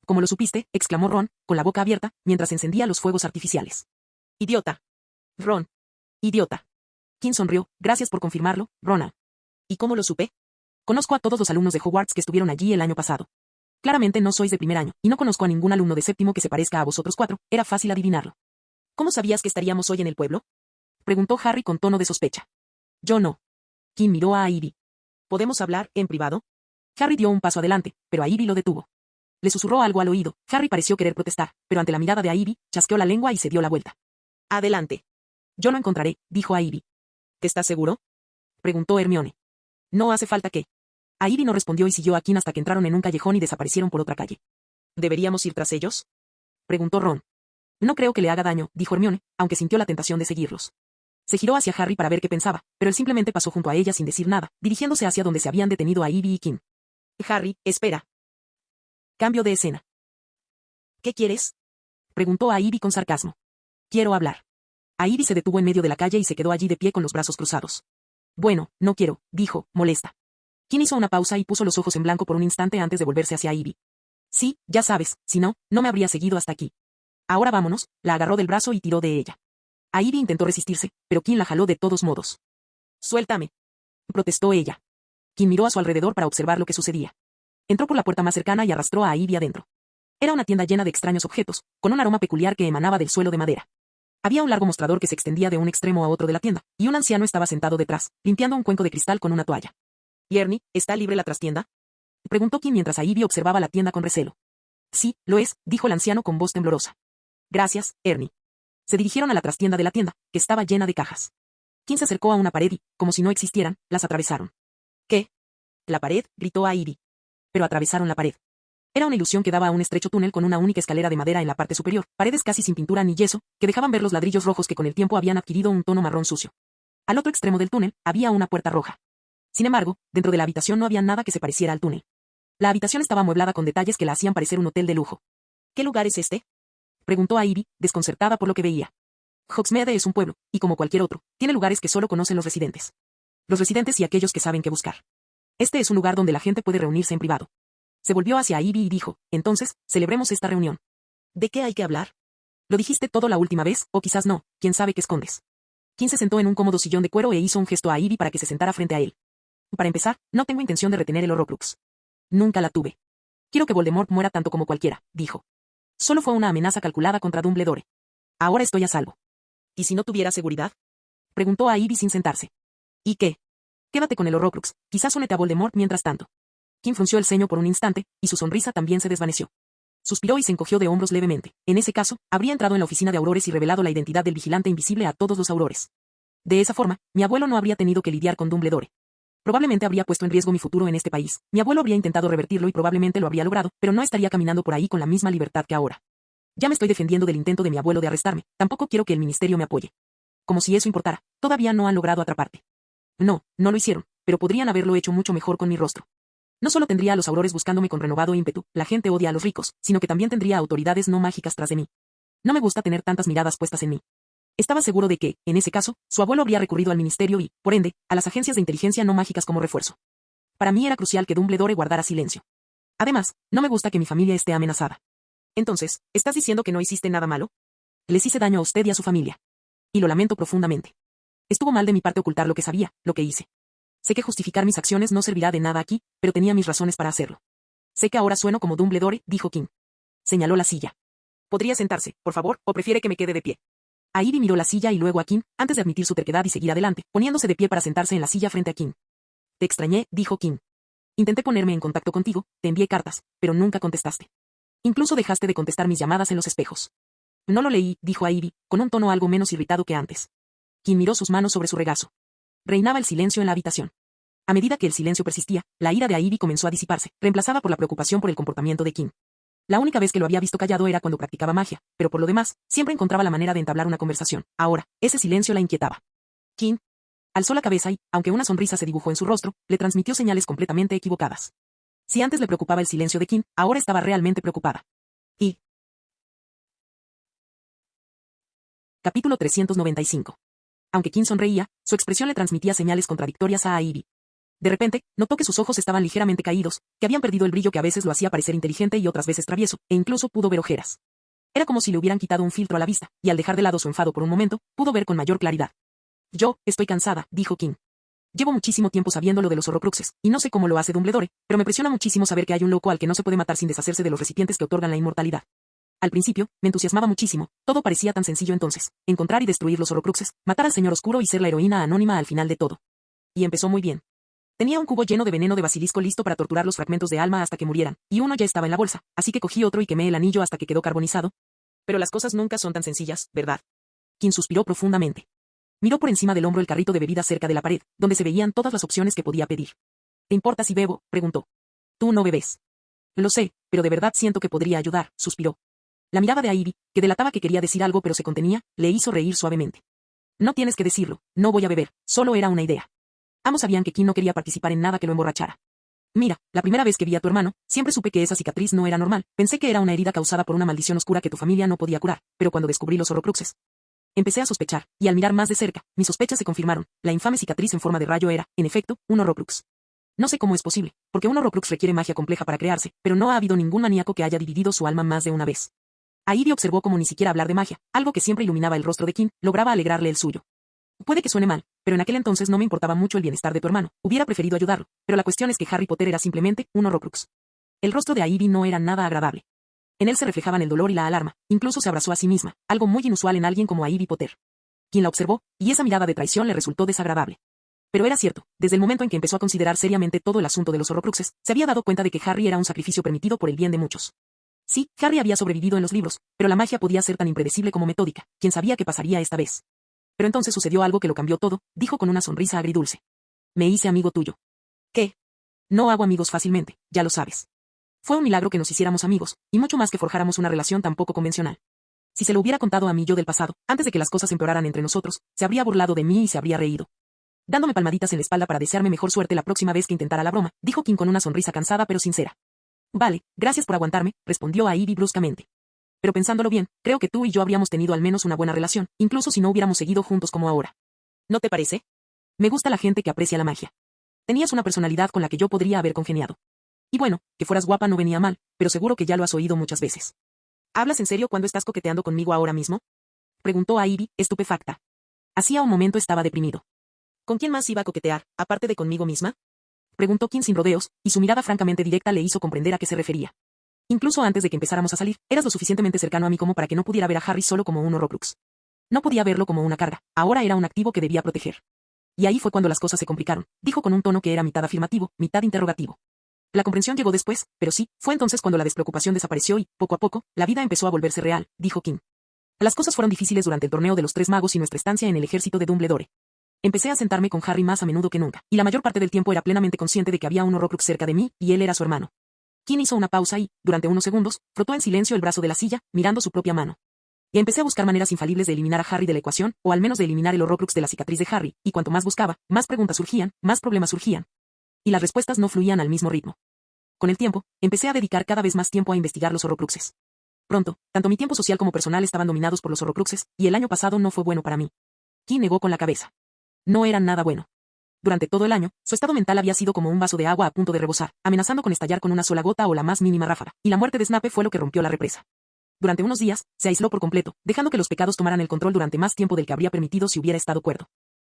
B: ¿Cómo lo supiste?, exclamó Ron, con la boca abierta, mientras encendía los fuegos artificiales. Idiota. Ron. Idiota. Kim sonrió, gracias por confirmarlo, Rona. ¿Y cómo lo supe? Conozco a todos los alumnos de Hogwarts que estuvieron allí el año pasado. Claramente no sois de primer año, y no conozco a ningún alumno de séptimo que se parezca a vosotros 4, era fácil adivinarlo. ¿Cómo sabías que estaríamos hoy en el pueblo?, preguntó Harry con tono de sospecha. Yo no. Kim miró a Ivy. ¿Podemos hablar en privado? Harry dio un paso adelante, pero a Ivy lo detuvo. Le susurró algo al oído, Harry pareció querer protestar, pero ante la mirada de Ivy, chasqueó la lengua y se dio la vuelta. Adelante. Yo lo encontraré, dijo a Ivy. ¿Estás seguro?, preguntó Hermione. No hace falta que. A Ivy no respondió y siguió a Kim hasta que entraron en un callejón y desaparecieron por otra calle. ¿Deberíamos ir tras ellos?, preguntó Ron. No creo que le haga daño, dijo Hermione, aunque sintió la tentación de seguirlos. Se giró hacia Harry para ver qué pensaba, pero él simplemente pasó junto a ella sin decir nada, dirigiéndose hacia donde se habían detenido a Ivy y Kim. Harry, espera. Cambio de escena. ¿Qué quieres? Preguntó a Ivy con sarcasmo. Quiero hablar. A Ivy se detuvo en medio de la calle y se quedó allí de pie con los brazos cruzados. Bueno, no quiero, dijo, molesta. Kim hizo una pausa y puso los ojos en blanco por un instante antes de volverse hacia Ivy. Sí, ya sabes, si no, no me habría seguido hasta aquí. Ahora vámonos, la agarró del brazo y tiró de ella. A Ivy intentó resistirse, pero Kim la jaló de todos modos. Suéltame, protestó ella. Kim miró a su alrededor para observar lo que sucedía. Entró por la puerta más cercana y arrastró a Ivy adentro. Era una tienda llena de extraños objetos, con un aroma peculiar que emanaba del suelo de madera. Había un largo mostrador que se extendía de un extremo a otro de la tienda, y un anciano estaba sentado detrás, limpiando un cuenco de cristal con una toalla. —Ernie, ¿está libre la trastienda? —preguntó Kim mientras a Ivy observaba la tienda con recelo. —Sí, lo es —dijo el anciano con voz temblorosa. —Gracias, Ernie. Se dirigieron a la trastienda de la tienda, que estaba llena de cajas. Kim se acercó a una pared y, como si no existieran, las atravesaron. —¿Qué? —La pared —gritó a Ivy. Pero atravesaron la pared. Era una ilusión que daba a un estrecho túnel con una única escalera de madera en la parte superior, paredes casi sin pintura ni yeso, que dejaban ver los ladrillos rojos que con el tiempo habían adquirido un tono marrón sucio. Al otro extremo del túnel, había una puerta roja. Sin embargo, dentro de la habitación no había nada que se pareciera al túnel. La habitación estaba amueblada con detalles que la hacían parecer un hotel de lujo. —¿Qué lugar es este? —preguntó a Ivy, desconcertada por lo que veía. Hogsmeade es un pueblo, y como cualquier otro, tiene lugares que solo conocen los residentes. Los residentes y aquellos que saben qué buscar. Este es un lugar donde la gente puede reunirse en privado. Se volvió hacia Ivy y dijo, entonces, celebremos esta reunión. ¿De qué hay que hablar? ¿Lo dijiste todo la última vez, o quizás no, quién sabe qué escondes? Kim se sentó en un cómodo sillón de cuero e hizo un gesto a Ivy para que se sentara frente a él. Para empezar, no tengo intención de retener el Horrocrux. Nunca la tuve. Quiero que Voldemort muera tanto como cualquiera, dijo. Solo fue una amenaza calculada contra Dumbledore. Ahora estoy a salvo. ¿Y si no tuviera seguridad? Preguntó a Ivy sin sentarse. ¿Y qué? Quédate con el Horrocrux, quizás únete a Voldemort mientras tanto. Kim frunció el ceño por un instante, y su sonrisa también se desvaneció. Suspiró y se encogió de hombros levemente. En ese caso, habría entrado en la oficina de Aurores y revelado la identidad del vigilante invisible a todos los Aurores. De esa forma, mi abuelo no habría tenido que lidiar con Dumbledore. Probablemente habría puesto en riesgo mi futuro en este país. Mi abuelo habría intentado revertirlo y probablemente lo habría logrado, pero no estaría caminando por ahí con la misma libertad que ahora. Ya me estoy defendiendo del intento de mi abuelo de arrestarme. Tampoco quiero que el ministerio me apoye. Como si eso importara. Todavía no han logrado atraparte. No, no lo hicieron, pero podrían haberlo hecho mucho mejor con mi rostro. No solo tendría a los Aurores buscándome con renovado ímpetu, la gente odia a los ricos, sino que también tendría autoridades no mágicas tras de mí. No me gusta tener tantas miradas puestas en mí. Estaba seguro de que, en ese caso, su abuelo habría recurrido al ministerio y, por ende, a las agencias de inteligencia no mágicas como refuerzo. Para mí era crucial que Dumbledore guardara silencio. Además, no me gusta que mi familia esté amenazada. Entonces, ¿estás diciendo que no hiciste nada malo? Les hice daño a usted y a su familia. Y lo lamento profundamente. Estuvo mal de mi parte ocultar lo que sabía, lo que hice. Sé que justificar mis acciones no servirá de nada aquí, pero tenía mis razones para hacerlo. Sé que ahora sueno como Dumbledore, dijo Kim. Señaló la silla. ¿Podría sentarse, por favor, o prefiere que me quede de pie? A Ivy miró la silla y luego a Kim, antes de admitir su terquedad y seguir adelante, poniéndose de pie para sentarse en la silla frente a Kim. Te extrañé, dijo Kim. Intenté ponerme en contacto contigo, te envié cartas, pero nunca contestaste. Incluso dejaste de contestar mis llamadas en los espejos. No lo leí, dijo a Ivy, con un tono algo menos irritado que antes. Kim miró sus manos sobre su regazo. Reinaba el silencio en la habitación. A medida que el silencio persistía, la ira de Ivy comenzó a disiparse, reemplazada por la preocupación por el comportamiento de Kim. La única vez que lo había visto callado era cuando practicaba magia, pero por lo demás, siempre encontraba la manera de entablar una conversación. Ahora, ese silencio la inquietaba. Kim alzó la cabeza y, aunque una sonrisa se dibujó en su rostro, le transmitió señales completamente equivocadas. Si antes le preocupaba el silencio de Kim, ahora estaba realmente preocupada. Y... Capítulo 395. Aunque Kim sonreía, su expresión le transmitía señales contradictorias a Ivy. De repente, notó que sus ojos estaban ligeramente caídos, que habían perdido el brillo que a veces lo hacía parecer inteligente y otras veces travieso, e incluso pudo ver ojeras. Era como si le hubieran quitado un filtro a la vista, y al dejar de lado su enfado por un momento, pudo ver con mayor claridad. Yo, estoy cansada, dijo Kim. Llevo muchísimo tiempo sabiendo lo de los Horrocruxes, y no sé cómo lo hace Dumbledore, pero me presiona muchísimo saber que hay un loco al que no se puede matar sin deshacerse de los recipientes que otorgan la inmortalidad. Al principio, me entusiasmaba muchísimo, todo parecía tan sencillo entonces, encontrar y destruir los Horrocruxes, matar al Señor Oscuro y ser la heroína anónima al final de todo. Y empezó muy bien. Tenía un cubo lleno de veneno de basilisco listo para torturar los fragmentos de alma hasta que murieran, y uno ya estaba en la bolsa, así que cogí otro y quemé el anillo hasta que quedó carbonizado. Pero las cosas nunca son tan sencillas, ¿verdad? Kim suspiró profundamente. Miró por encima del hombro el carrito de bebidas cerca de la pared, donde se veían todas las opciones que podía pedir. ¿Te importa si bebo?, preguntó. Tú no bebes. Lo sé, pero de verdad siento que podría ayudar, suspiró. La mirada de Ivy, que delataba que quería decir algo pero se contenía, le hizo reír suavemente. No tienes que decirlo, no voy a beber, solo era una idea. Ambos sabían que Kim no quería participar en nada que lo emborrachara. Mira, la primera vez que vi a tu hermano, siempre supe que esa cicatriz no era normal. Pensé que era una herida causada por una maldición oscura que tu familia no podía curar, pero cuando descubrí los horrocruxes, empecé a sospechar, y al mirar más de cerca, mis sospechas se confirmaron. La infame cicatriz en forma de rayo era, en efecto, un horrocrux. No sé cómo es posible, porque un horrocrux requiere magia compleja para crearse, pero no ha habido ningún maníaco que haya dividido su alma más de una vez. Ivy observó cómo ni siquiera hablar de magia, algo que siempre iluminaba el rostro de Kim, lograba alegrarle el suyo. Puede que suene mal, pero en aquel entonces no me importaba mucho el bienestar de tu hermano, hubiera preferido ayudarlo, pero la cuestión es que Harry Potter era simplemente un horrocrux. El rostro de Ivy no era nada agradable. En él se reflejaban el dolor y la alarma, incluso se abrazó a sí misma, algo muy inusual en alguien como Ivy Potter. Quien la observó, y esa mirada de traición le resultó desagradable. Pero era cierto, desde el momento en que empezó a considerar seriamente todo el asunto de los horrocruxes, se había dado cuenta de que Harry era un sacrificio permitido por el bien de muchos. Sí, Harry había sobrevivido en los libros, pero la magia podía ser tan impredecible como metódica, quién sabía qué pasaría esta vez. Pero entonces sucedió algo que lo cambió todo, dijo con una sonrisa agridulce. Me hice amigo tuyo. ¿Qué? No hago amigos fácilmente, ya lo sabes. Fue un milagro que nos hiciéramos amigos, y mucho más que forjáramos una relación tan poco convencional. Si se lo hubiera contado a mí yo del pasado, antes de que las cosas empeoraran entre nosotros, se habría burlado de mí y se habría reído. Dándome palmaditas en la espalda para desearme mejor suerte la próxima vez que intentara la broma, dijo Kim con una sonrisa cansada pero sincera. Vale, gracias por aguantarme, respondió a Ivy bruscamente. Pero pensándolo bien, creo que tú y yo habríamos tenido al menos una buena relación, incluso si no hubiéramos seguido juntos como ahora. ¿No te parece? Me gusta la gente que aprecia la magia. Tenías una personalidad con la que yo podría haber congeniado. Y bueno, que fueras guapa no venía mal, pero seguro que ya lo has oído muchas veces. ¿Hablas en serio cuando estás coqueteando conmigo ahora mismo? Preguntó a Ivy, estupefacta. Hacía un momento estaba deprimido. ¿Con quién más iba a coquetear, aparte de conmigo misma? Preguntó Kim sin rodeos, y su mirada francamente directa le hizo comprender a qué se refería. Incluso antes de que empezáramos a salir, eras lo suficientemente cercano a mí como para que no pudiera ver a Harry solo como un horrocrux. No podía verlo como una carga, ahora era un activo que debía proteger. Y ahí fue cuando las cosas se complicaron, dijo con un tono que era mitad afirmativo, mitad interrogativo. La comprensión llegó después, pero sí, fue entonces cuando la despreocupación desapareció y, poco a poco, la vida empezó a volverse real, dijo Kim. Las cosas fueron difíciles durante el torneo de los Tres Magos y nuestra estancia en el ejército de Dumbledore. Empecé a sentarme con Harry más a menudo que nunca, y la mayor parte del tiempo era plenamente consciente de que había un horrocrux cerca de mí, y él era su hermano. Kim hizo una pausa y, durante unos segundos, frotó en silencio el brazo de la silla, mirando su propia mano. Y empecé a buscar maneras infalibles de eliminar a Harry de la ecuación, o al menos de eliminar el horrocrux de la cicatriz de Harry, y cuanto más buscaba, más preguntas surgían, más problemas surgían. Y las respuestas no fluían al mismo ritmo. Con el tiempo, empecé a dedicar cada vez más tiempo a investigar los horrocruxes. Pronto, tanto mi tiempo social como personal estaban dominados por los horrocruxes, y el año pasado no fue bueno para mí. Kim negó con la cabeza. No era nada bueno. Durante todo el año, su estado mental había sido como un vaso de agua a punto de rebosar, amenazando con estallar con una sola gota o la más mínima ráfaga, y la muerte de Snape fue lo que rompió la represa. Durante unos días, se aisló por completo, dejando que los pecados tomaran el control durante más tiempo del que habría permitido si hubiera estado cuerdo.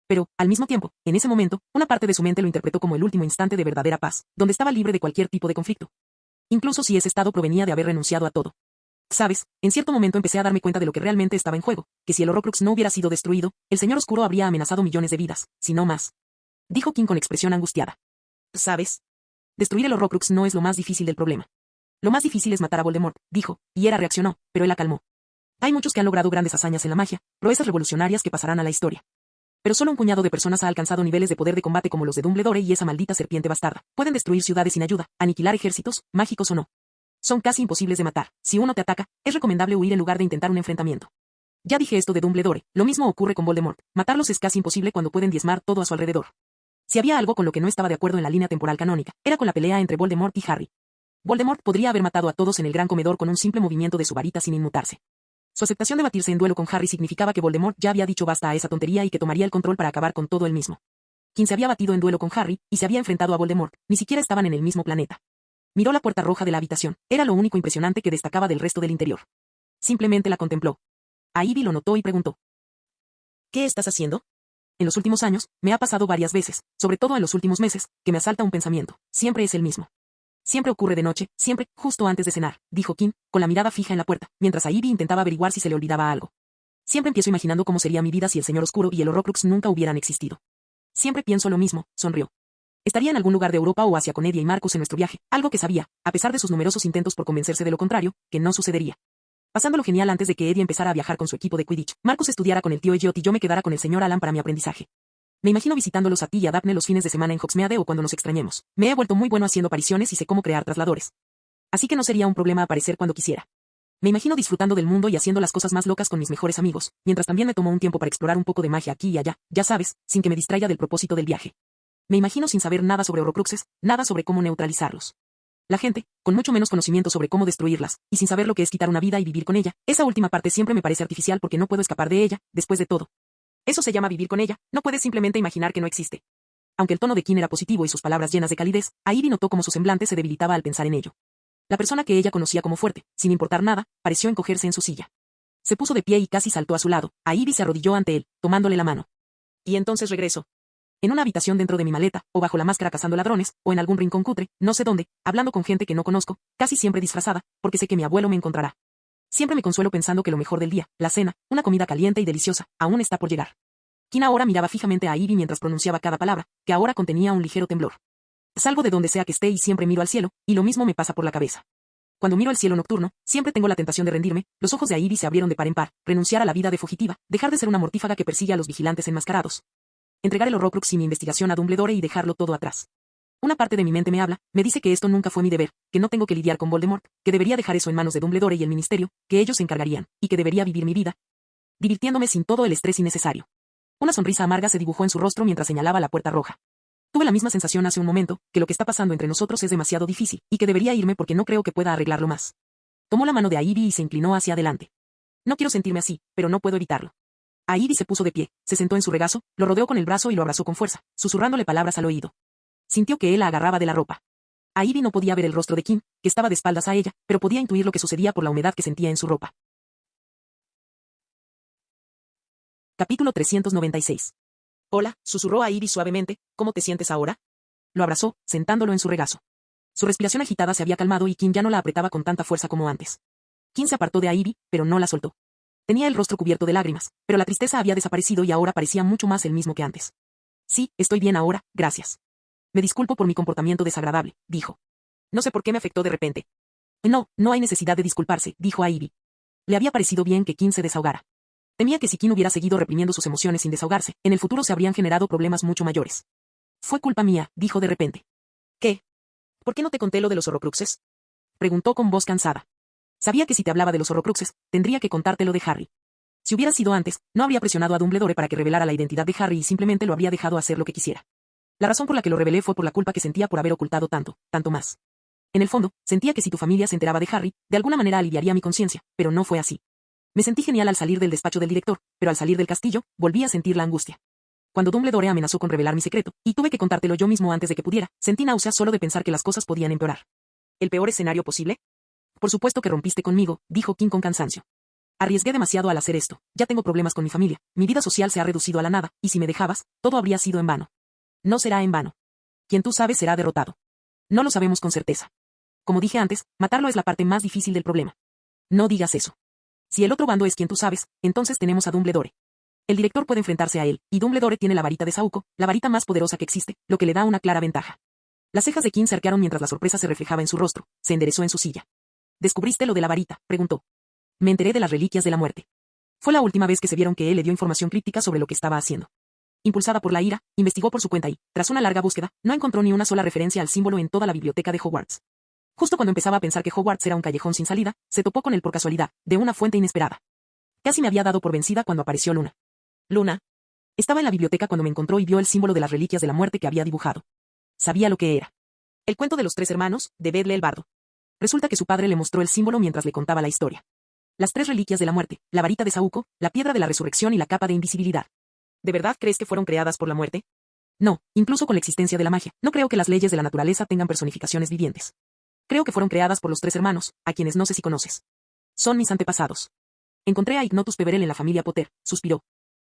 B: Pero, al mismo tiempo, en ese momento, una parte de su mente lo interpretó como el último instante de verdadera paz, donde estaba libre de cualquier tipo de conflicto. Incluso si ese estado provenía de haber renunciado a todo. Sabes, en cierto momento empecé a darme cuenta de lo que realmente estaba en juego, que si el horrocrux no hubiera sido destruido, el Señor Oscuro habría amenazado millones de vidas, si no más. Dijo Kim con expresión angustiada. ¿Sabes? Destruir el horrocrux no es lo más difícil del problema. Lo más difícil es matar a Voldemort, dijo, y Era reaccionó, pero él la calmó. Hay muchos que han logrado grandes hazañas en la magia, proezas revolucionarias que pasarán a la historia. Pero solo un puñado de personas ha alcanzado niveles de poder de combate como los de Dumbledore y esa maldita serpiente bastarda. Pueden destruir ciudades sin ayuda, aniquilar ejércitos, mágicos o no. Son casi imposibles de matar. Si uno te ataca, es recomendable huir en lugar de intentar un enfrentamiento. Ya dije esto de Dumbledore, lo mismo ocurre con Voldemort. Matarlos es casi imposible cuando pueden diezmar todo a su alrededor. Si había algo con lo que no estaba de acuerdo en la línea temporal canónica, era con la pelea entre Voldemort y Harry. Voldemort podría haber matado a todos en el gran comedor con un simple movimiento de su varita sin inmutarse. Su aceptación de batirse en duelo con Harry significaba que Voldemort ya había dicho basta a esa tontería y que tomaría el control para acabar con todo él mismo. Quien se había batido en duelo con Harry, y se había enfrentado a Voldemort, ni siquiera estaban en el mismo planeta. Miró la puerta roja de la habitación, era lo único impresionante que destacaba del resto del interior. Simplemente la contempló. A Ivy lo notó y preguntó. ¿Qué estás haciendo? En los últimos años, me ha pasado varias veces, sobre todo en los últimos meses, que me asalta un pensamiento, siempre es el mismo. Siempre ocurre de noche, siempre, justo antes de cenar, dijo Kim, con la mirada fija en la puerta, mientras a Ivy intentaba averiguar si se le olvidaba algo. Siempre empiezo imaginando cómo sería mi vida si el Señor Oscuro y el Horrocrux nunca hubieran existido. Siempre pienso lo mismo, sonrió. Estaría en algún lugar de Europa o Asia con Edia y Marcus en nuestro viaje, algo que sabía, a pesar de sus numerosos intentos por convencerse de lo contrario, que no sucedería. Pasándolo genial antes de que Eddie empezara a viajar con su equipo de Quidditch, Marcus estudiara con el tío Elliot y yo me quedara con el señor Alan para mi aprendizaje. Me imagino visitándolos a ti y a Daphne los fines de semana en Hogsmeade o cuando nos extrañemos. Me he vuelto muy bueno haciendo apariciones y sé cómo crear trasladores. Así que no sería un problema aparecer cuando quisiera. Me imagino disfrutando del mundo y haciendo las cosas más locas con mis mejores amigos, mientras también me tomo un tiempo para explorar un poco de magia aquí y allá, ya sabes, sin que me distraiga del propósito del viaje. Me imagino sin saber nada sobre horrocruxes, nada sobre cómo neutralizarlos. La gente, con mucho menos conocimiento sobre cómo destruirlas, y sin saber lo que es quitar una vida y vivir con ella, esa última parte siempre me parece artificial porque no puedo escapar de ella, después de todo. Eso se llama vivir con ella, no puedes simplemente imaginar que no existe. Aunque el tono de Kim era positivo y sus palabras llenas de calidez, Ivy notó cómo su semblante se debilitaba al pensar en ello. La persona que ella conocía como fuerte, sin importar nada, pareció encogerse en su silla. Se puso de pie y casi saltó a su lado. Ivy se arrodilló ante él, tomándole la mano. Y entonces regreso. En una habitación dentro de mi maleta, o bajo la máscara cazando ladrones, o en algún rincón cutre, no sé dónde, hablando con gente que no conozco, casi siempre disfrazada, porque sé que mi abuelo me encontrará. Siempre me consuelo pensando que lo mejor del día, la cena, una comida caliente y deliciosa, aún está por llegar. Kim ahora miraba fijamente a Ivy mientras pronunciaba cada palabra, que ahora contenía un ligero temblor. Salgo de donde sea que esté y siempre miro al cielo, y lo mismo me pasa por la cabeza. Cuando miro al cielo nocturno, siempre tengo la tentación de rendirme. Los ojos de Ivy se abrieron de par en par, renunciar a la vida de fugitiva, dejar de ser una mortífaga que persigue a los vigilantes enmascarados. Entregar el Horrocrux y mi investigación a Dumbledore y dejarlo todo atrás. Una parte de mi mente me habla, me dice que esto nunca fue mi deber, que no tengo que lidiar con Voldemort, que debería dejar eso en manos de Dumbledore y el ministerio, que ellos se encargarían, y que debería vivir mi vida, divirtiéndome sin todo el estrés innecesario. Una sonrisa amarga se dibujó en su rostro mientras señalaba la puerta roja. Tuve la misma sensación hace un momento, que lo que está pasando entre nosotros es demasiado difícil, y que debería irme porque no creo que pueda arreglarlo más. Tomó la mano de Ivy y se inclinó hacia adelante. No quiero sentirme así, pero no puedo evitarlo. Ivy se puso de pie, se sentó en su regazo, lo rodeó con el brazo y lo abrazó con fuerza, susurrándole palabras al oído. Sintió que él la agarraba de la ropa. Ivy no podía ver el rostro de Kim, que estaba de espaldas a ella, pero podía intuir lo que sucedía por la humedad que sentía en su ropa. Capítulo 396. Hola, susurró a Ivy suavemente, ¿cómo te sientes ahora? Lo abrazó, sentándolo en su regazo. Su respiración agitada se había calmado y Kim ya no la apretaba con tanta fuerza como antes. Kim se apartó de Ivy, pero no la soltó. Tenía el rostro cubierto de lágrimas, pero la tristeza había desaparecido y ahora parecía mucho más el mismo que antes. Sí, estoy bien ahora, gracias. Me disculpo por mi comportamiento desagradable, dijo. No sé por qué me afectó de repente. No, no hay necesidad de disculparse, dijo a Ivy. Le había parecido bien que Kim se desahogara. Temía que si Kim hubiera seguido reprimiendo sus emociones sin desahogarse, en el futuro se habrían generado problemas mucho mayores. Fue culpa mía, dijo de repente. ¿Qué? ¿Por qué no te conté lo de los Horrocruxes? Preguntó con voz cansada. Sabía que si te hablaba de los Horrocruxes, tendría que contártelo de Harry. Si hubiera sido antes, no habría presionado a Dumbledore para que revelara la identidad de Harry y simplemente lo habría dejado hacer lo que quisiera. La razón por la que lo revelé fue por la culpa que sentía por haber ocultado tanto más. En el fondo, sentía que si tu familia se enteraba de Harry, de alguna manera aliviaría mi conciencia, pero no fue así. Me sentí genial al salir del despacho del director, pero al salir del castillo, volví a sentir la angustia. Cuando Dumbledore amenazó con revelar mi secreto, y tuve que contártelo yo mismo antes de que pudiera, sentí náuseas solo de pensar que las cosas podían empeorar. ¿El peor escenario posible? Por supuesto que rompiste conmigo, dijo Kim con cansancio. Arriesgué demasiado al hacer esto, ya tengo problemas con mi familia, mi vida social se ha reducido a la nada, y si me dejabas, todo habría sido en vano. No será en vano. Quien tú sabes será derrotado. No lo sabemos con certeza. Como dije antes, matarlo es la parte más difícil del problema. No digas eso. Si el otro bando es quien tú sabes, entonces tenemos a Dumbledore. El director puede enfrentarse a él, y Dumbledore tiene la varita de Saúco, la varita más poderosa que existe, lo que le da una clara ventaja. Las cejas de Kim se arquearon mientras la sorpresa se reflejaba en su rostro, se enderezó en su silla. ¿Descubriste lo de la varita?, preguntó. Me enteré de las reliquias de la muerte. Fue la última vez que se vieron que él le dio información críptica sobre lo que estaba haciendo. Impulsada por la ira, investigó por su cuenta y, tras una larga búsqueda, no encontró ni una sola referencia al símbolo en toda la biblioteca de Hogwarts. Justo cuando empezaba a pensar que Hogwarts era un callejón sin salida, se topó con él por casualidad, de una fuente inesperada. Casi me había dado por vencida cuando apareció Luna. Luna. Estaba en la biblioteca cuando me encontró y vio el símbolo de las reliquias de la muerte que había dibujado. Sabía lo que era. El cuento de los 3 hermanos, de Bedle el Bardo. Resulta que su padre le mostró el símbolo mientras le contaba la historia. Las 3 reliquias de la muerte, la varita de Saúco, la piedra de la resurrección y la capa de invisibilidad. ¿De verdad crees que fueron creadas por la muerte? No, incluso con la existencia de la magia, no creo que las leyes de la naturaleza tengan personificaciones vivientes. Creo que fueron creadas por los 3 hermanos, a quienes no sé si conoces. Son mis antepasados. Encontré a Ignotus Peverell en la familia Potter, suspiró.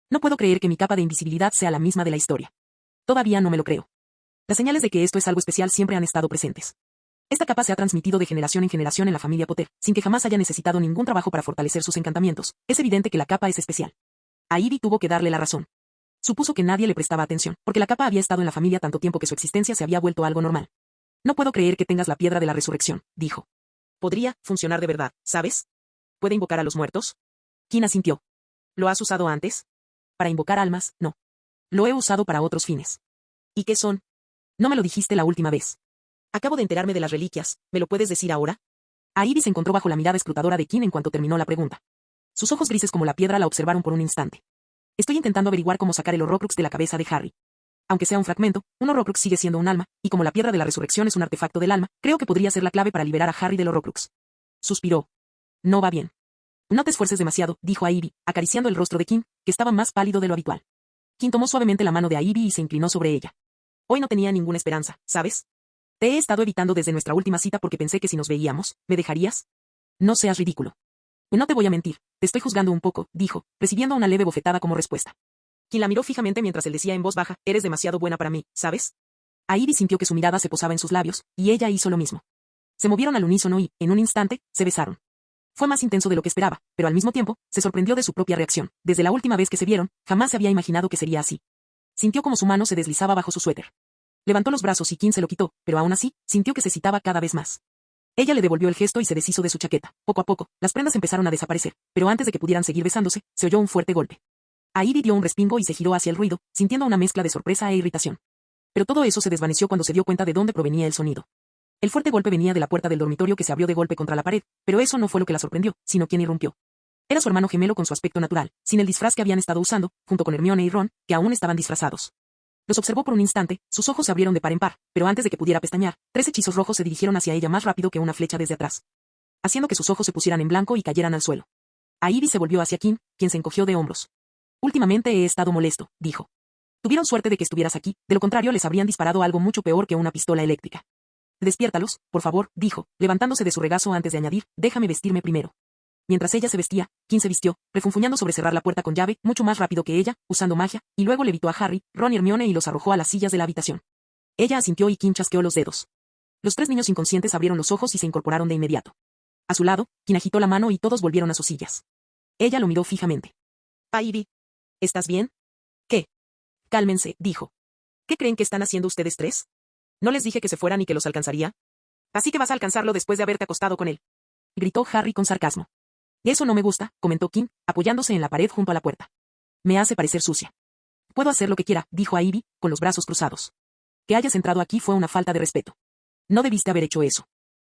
B: No puedo creer que mi capa de invisibilidad sea la misma de la historia. Todavía no me lo creo. Las señales de que esto es algo especial siempre han estado presentes. Esta capa se ha transmitido de generación en generación en la familia Potter, sin que jamás haya necesitado ningún trabajo para fortalecer sus encantamientos. Es evidente que la capa es especial. A Ivy tuvo que darle la razón. Supuso que nadie le prestaba atención, porque la capa había estado en la familia tanto tiempo que su existencia se había vuelto algo normal. No puedo creer que tengas la piedra de la resurrección, dijo. Podría funcionar de verdad, ¿sabes? ¿Puede invocar a los muertos? Kim asintió. ¿Lo has usado antes? Para invocar almas, no. Lo he usado para otros fines. ¿Y qué son? No me lo dijiste la última vez. Acabo de enterarme de las reliquias, ¿me lo puedes decir ahora? A Ivy se encontró bajo la mirada escrutadora de Kim en cuanto terminó la pregunta. Sus ojos grises como la piedra la observaron por un instante. Estoy intentando averiguar cómo sacar el Horrocrux de la cabeza de Harry. Aunque sea un fragmento, un Horrocrux sigue siendo un alma, y como la piedra de la resurrección es un artefacto del alma, creo que podría ser la clave para liberar a Harry del Horrocrux. Suspiró. No va bien. No te esfuerces demasiado, dijo a Ivy, acariciando el rostro de Kim, que estaba más pálido de lo habitual. Kim tomó suavemente la mano de Ivy y se inclinó sobre ella. Hoy no tenía ninguna esperanza, ¿sabes? Te he estado evitando desde nuestra última cita porque pensé que si nos veíamos, ¿me dejarías? No seas ridículo. No te voy a mentir, te estoy juzgando un poco, dijo, recibiendo una leve bofetada como respuesta. Kim la miró fijamente mientras él decía en voz baja, eres demasiado buena para mí, ¿sabes? Ivy sintió que su mirada se posaba en sus labios, y ella hizo lo mismo. Se movieron al unísono y, en un instante, se besaron. Fue más intenso de lo que esperaba, pero al mismo tiempo, se sorprendió de su propia reacción. Desde la última vez que se vieron, jamás se había imaginado que sería así. Sintió como su mano se deslizaba bajo su suéter. Levantó los brazos y Kim se lo quitó, pero aún así, sintió que se excitaba cada vez más. Ella le devolvió el gesto y se deshizo de su chaqueta. Poco a poco, las prendas empezaron a desaparecer, pero antes de que pudieran seguir besándose, se oyó un fuerte golpe. Ivy dio un respingo y se giró hacia el ruido, sintiendo una mezcla de sorpresa e irritación. Pero todo eso se desvaneció cuando se dio cuenta de dónde provenía el sonido. El fuerte golpe venía de la puerta del dormitorio que se abrió de golpe contra la pared, pero eso no fue lo que la sorprendió, sino quien irrumpió. Era su hermano gemelo con su aspecto natural, sin el disfraz que habían estado usando, junto con Hermione y Ron, que aún estaban disfrazados. Los observó por un instante, sus ojos se abrieron de par en par, pero antes de que pudiera pestañear, 3 hechizos rojos se dirigieron hacia ella más rápido que una flecha desde atrás, haciendo que sus ojos se pusieran en blanco y cayeran al suelo. Ivy se volvió hacia Kim, quien se encogió de hombros. Últimamente he estado molesto, dijo. Tuvieron suerte de que estuvieras aquí, de lo contrario les habrían disparado algo mucho peor que una pistola eléctrica. Despiértalos, por favor, dijo, levantándose de su regazo antes de añadir, déjame vestirme primero. Mientras ella se vestía, Kim se vistió, refunfuñando sobre cerrar la puerta con llave, mucho más rápido que ella, usando magia, y luego levitó a Harry, Ron y Hermione y los arrojó a las sillas de la habitación. Ella asintió y Kim chasqueó los dedos. Los 3 niños inconscientes abrieron los ojos y se incorporaron de inmediato. A su lado, Kim agitó la mano y todos volvieron a sus sillas. Ella lo miró fijamente. Ivy, ¿estás bien? ¿Qué? Cálmense, dijo. ¿Qué creen que están haciendo ustedes 3? ¿No les dije que se fueran y que los alcanzaría? Así que vas a alcanzarlo después de haberte acostado con él. Gritó Harry con sarcasmo. Eso no me gusta, comentó Kim, apoyándose en la pared junto a la puerta. Me hace parecer sucia. Puedo hacer lo que quiera, dijo a Ivy, con los brazos cruzados. Que hayas entrado aquí fue una falta de respeto. No debiste haber hecho eso.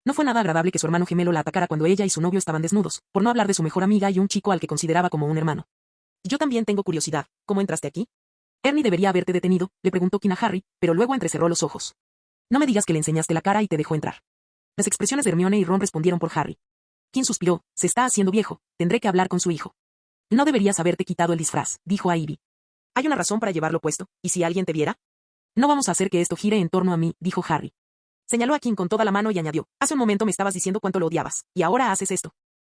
B: No fue nada agradable que su hermano gemelo la atacara cuando ella y su novio estaban desnudos, por no hablar de su mejor amiga y un chico al que consideraba como un hermano. Yo también tengo curiosidad, ¿cómo entraste aquí? Ernie debería haberte detenido, le preguntó Kim a Harry, pero luego entrecerró los ojos. No me digas que le enseñaste la cara y te dejó entrar. Las expresiones de Hermione y Ron respondieron por Harry. Kim suspiró, se está haciendo viejo, tendré que hablar con su hijo. No deberías haberte quitado el disfraz, dijo a Ivy. Hay una razón para llevarlo puesto, ¿y si alguien te viera? No vamos a hacer que esto gire en torno a mí, dijo Harry. Señaló a Kim con toda la mano y añadió, hace un momento me estabas diciendo cuánto lo odiabas, y ahora haces esto.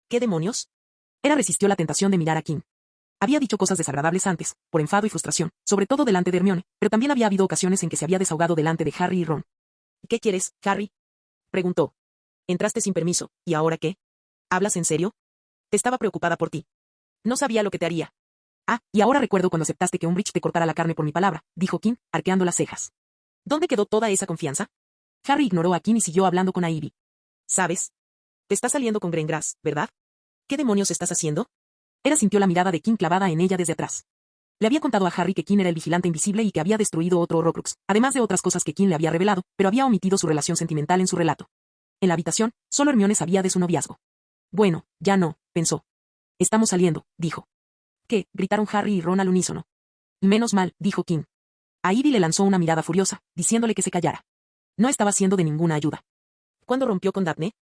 B: ¿Qué demonios? Era resistió la tentación de mirar a Kim. Había dicho cosas desagradables antes, por enfado y frustración, sobre todo delante de Hermione, pero también había habido ocasiones en que se había desahogado delante de Harry y Ron. ¿Qué quieres, Harry? Preguntó. Entraste sin permiso, ¿y ahora qué? ¿Hablas en serio? Estaba preocupada por ti. No sabía lo que te haría. Ah, y ahora recuerdo cuando aceptaste que Umbridge te cortara la carne por mi palabra, dijo Kim, arqueando las cejas. ¿Dónde quedó toda esa confianza? Harry ignoró a Kim y siguió hablando con Ivy. ¿Sabes? Te estás saliendo con Grengrass, ¿verdad? ¿Qué demonios estás haciendo? Era sintió la mirada de Kim clavada en ella desde atrás. Le había contado a Harry que Kim era el vigilante invisible y que había destruido otro Horrocrux, además de otras cosas que Kim le había revelado, pero había omitido su relación sentimental en su relato. En la habitación, solo Hermione sabía de su noviazgo. Bueno, ya no, pensó. Estamos saliendo, dijo. ¿Qué? Gritaron Harry y Ron al unísono. Menos mal, dijo Kim. A Ivy le lanzó una mirada furiosa, diciéndole que se callara. No estaba siendo de ninguna ayuda. ¿Cuándo rompió con Daphne?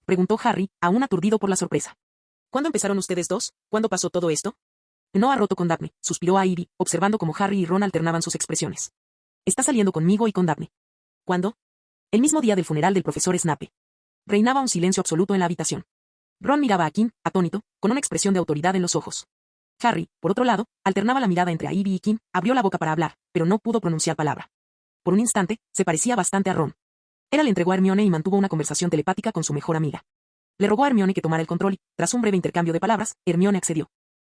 B: Preguntó Harry, aún aturdido por la sorpresa. ¿Cuándo empezaron ustedes dos? ¿Cuándo pasó todo esto? No ha roto con Daphne, suspiró a Ivy, observando cómo Harry y Ron alternaban sus expresiones. Está saliendo conmigo y con Daphne. ¿Cuándo? El mismo día del funeral del profesor Snape. Reinaba un silencio absoluto en la habitación. Ron miraba a Kim, atónito, con una expresión de autoridad en los ojos. Harry, por otro lado, alternaba la mirada entre Ivy y Kim, abrió la boca para hablar, pero no pudo pronunciar palabra. Por un instante, se parecía bastante a Ron. Él le entregó a Hermione y mantuvo una conversación telepática con su mejor amiga. Le rogó a Hermione que tomara el control y, tras un breve intercambio de palabras, Hermione accedió.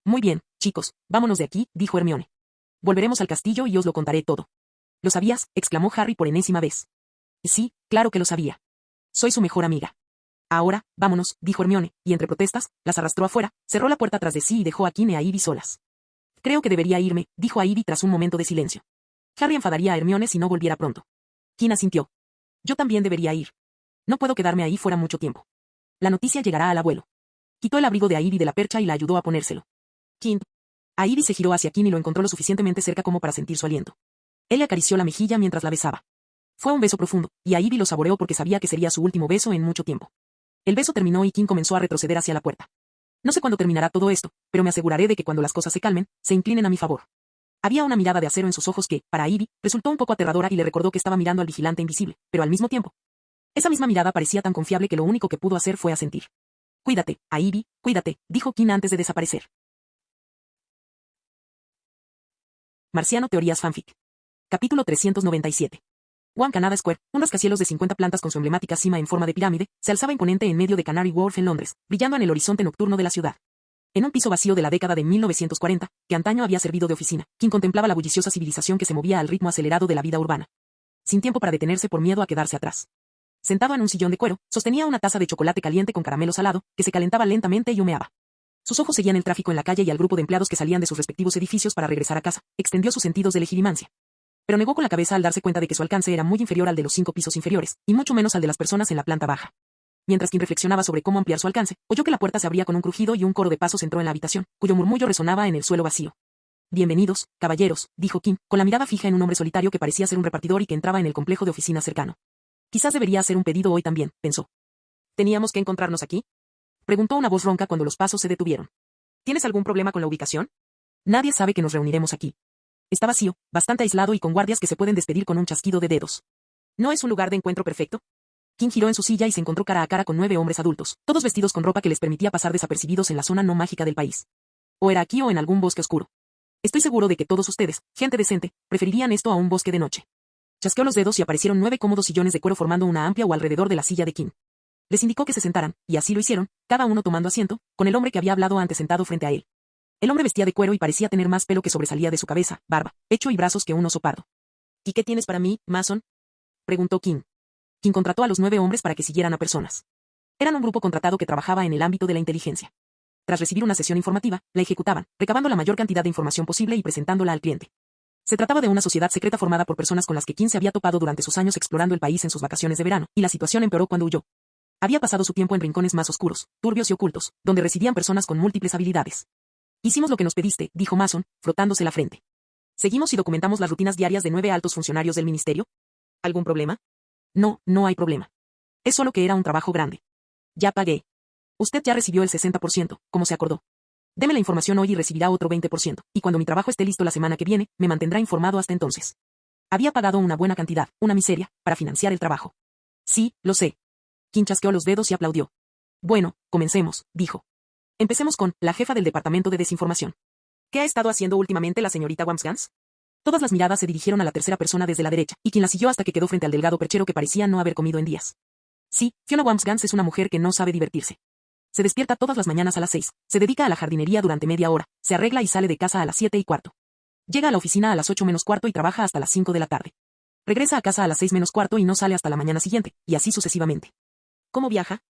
B: Muy bien, chicos, vámonos de aquí, dijo Hermione. Volveremos al castillo y os lo contaré todo. ¿Lo sabías? Exclamó Harry por enésima vez. Sí, claro que lo sabía. Soy su mejor amiga. Ahora, vámonos, dijo Hermione, y entre protestas, las arrastró afuera, cerró la puerta tras de sí y dejó a Kim y a Ivy solas. Creo que debería irme, dijo a Ivy tras un momento de silencio. Harry enfadaría a Hermione si no volviera pronto. Kim asintió. Yo también debería ir. No puedo quedarme ahí fuera mucho tiempo. La noticia llegará al abuelo. Quitó el abrigo de Ivy de la percha y la ayudó a ponérselo. Kim. Ivy se giró hacia Kim y lo encontró lo suficientemente cerca como para sentir su aliento. Él le acarició la mejilla mientras la besaba. Fue un beso profundo, y a Ivy lo saboreó porque sabía que sería su último beso en mucho tiempo. El beso terminó y Kim comenzó a retroceder hacia la puerta. No sé cuándo terminará todo esto, pero me aseguraré de que cuando las cosas se calmen, se inclinen a mi favor. Había una mirada de acero en sus ojos que, para Ivy, resultó un poco aterradora y le recordó que estaba mirando al vigilante invisible, pero al mismo tiempo. Esa misma mirada parecía tan confiable que lo único que pudo hacer fue asentir. Cuídate, Ivy, cuídate, dijo Kim antes de desaparecer. Marciano Teorías Fanfic. Capítulo 397. One Canada Square, un rascacielos de 50 plantas con su emblemática cima en forma de pirámide, se alzaba imponente en medio de Canary Wharf en Londres, brillando en el horizonte nocturno de la ciudad. En un piso vacío de la década de 1940, que antaño había servido de oficina, Kim contemplaba la bulliciosa civilización que se movía al ritmo acelerado de la vida urbana. Sin tiempo para detenerse por miedo a quedarse atrás. Sentado en un sillón de cuero, sostenía una taza de chocolate caliente con caramelo salado, que se calentaba lentamente y humeaba. Sus ojos seguían el tráfico en la calle y al grupo de empleados que salían de sus respectivos edificios para regresar a casa, extendió sus sentidos de legitimancia. Pero negó con la cabeza al darse cuenta de que su alcance era muy inferior al de los 5 pisos inferiores, y mucho menos al de las personas en la planta baja. Mientras Kim reflexionaba sobre cómo ampliar su alcance, oyó que la puerta se abría con un crujido y un coro de pasos entró en la habitación, cuyo murmullo resonaba en el suelo vacío. Bienvenidos, caballeros, dijo Kim, con la mirada fija en un hombre solitario que parecía ser un repartidor y que entraba en el complejo de oficinas cercano. Quizás debería hacer un pedido hoy también, pensó. ¿Teníamos que encontrarnos aquí?, preguntó una voz ronca cuando los pasos se detuvieron. ¿Tienes algún problema con la ubicación? Nadie sabe que nos reuniremos aquí. Está vacío, bastante aislado y con guardias que se pueden despedir con un chasquido de dedos. ¿No es un lugar de encuentro perfecto? Kim giró en su silla y se encontró cara a cara con 9 hombres adultos, todos vestidos con ropa que les permitía pasar desapercibidos en la zona no mágica del país. O era aquí o en algún bosque oscuro. Estoy seguro de que todos ustedes, gente decente, preferirían esto a un bosque de noche. Chasqueó los dedos y aparecieron 9 cómodos sillones de cuero formando una amplia o alrededor de la silla de Kim. Les indicó que se sentaran, y así lo hicieron, cada uno tomando asiento, con el hombre que había hablado antes sentado frente a él. El hombre vestía de cuero y parecía tener más pelo que sobresalía de su cabeza, barba, pecho y brazos que un oso pardo. ¿Y qué tienes para mí, Mason?, preguntó Kim. Kim contrató a los 9 hombres para que siguieran a personas. Eran un grupo contratado que trabajaba en el ámbito de la inteligencia. Tras recibir una sesión informativa, la ejecutaban, recabando la mayor cantidad de información posible y presentándola al cliente. Se trataba de una sociedad secreta formada por personas con las que Kim se había topado durante sus años explorando el país en sus vacaciones de verano, y la situación empeoró cuando huyó. Había pasado su tiempo en rincones más oscuros, turbios y ocultos, donde residían personas con múltiples habilidades. Hicimos lo que nos pediste, dijo Mason, frotándose la frente. Seguimos y documentamos las rutinas diarias de 9 altos funcionarios del ministerio. ¿Algún problema? No, no hay problema. Es solo que era un trabajo grande. Ya pagué. Usted ya recibió el 60%, como se acordó. Deme la información hoy y recibirá otro 20%, y cuando mi trabajo esté listo la semana que viene, me mantendrá informado hasta entonces. Había pagado una buena cantidad, una miseria, para financiar el trabajo. Sí, lo sé. Kim chasqueó los dedos y aplaudió. Bueno, comencemos, dijo. Empecemos con la jefa del departamento de desinformación. ¿Qué ha estado haciendo últimamente la señorita Wamsgans? Todas las miradas se dirigieron a la tercera persona desde la derecha, y Kim la siguió hasta que quedó frente al delgado perchero que parecía no haber comido en días. Sí, Fiona Wamsgans es una mujer que no sabe divertirse. Se despierta todas las mañanas a las 6, se dedica a la jardinería durante media hora, se arregla y sale de casa a las 7:15. Llega a la oficina a las 8:15 y trabaja hasta las 5 de la tarde. Regresa a casa a las 6:15 y no sale hasta la mañana siguiente, y así sucesivamente. ¿Cómo viaja?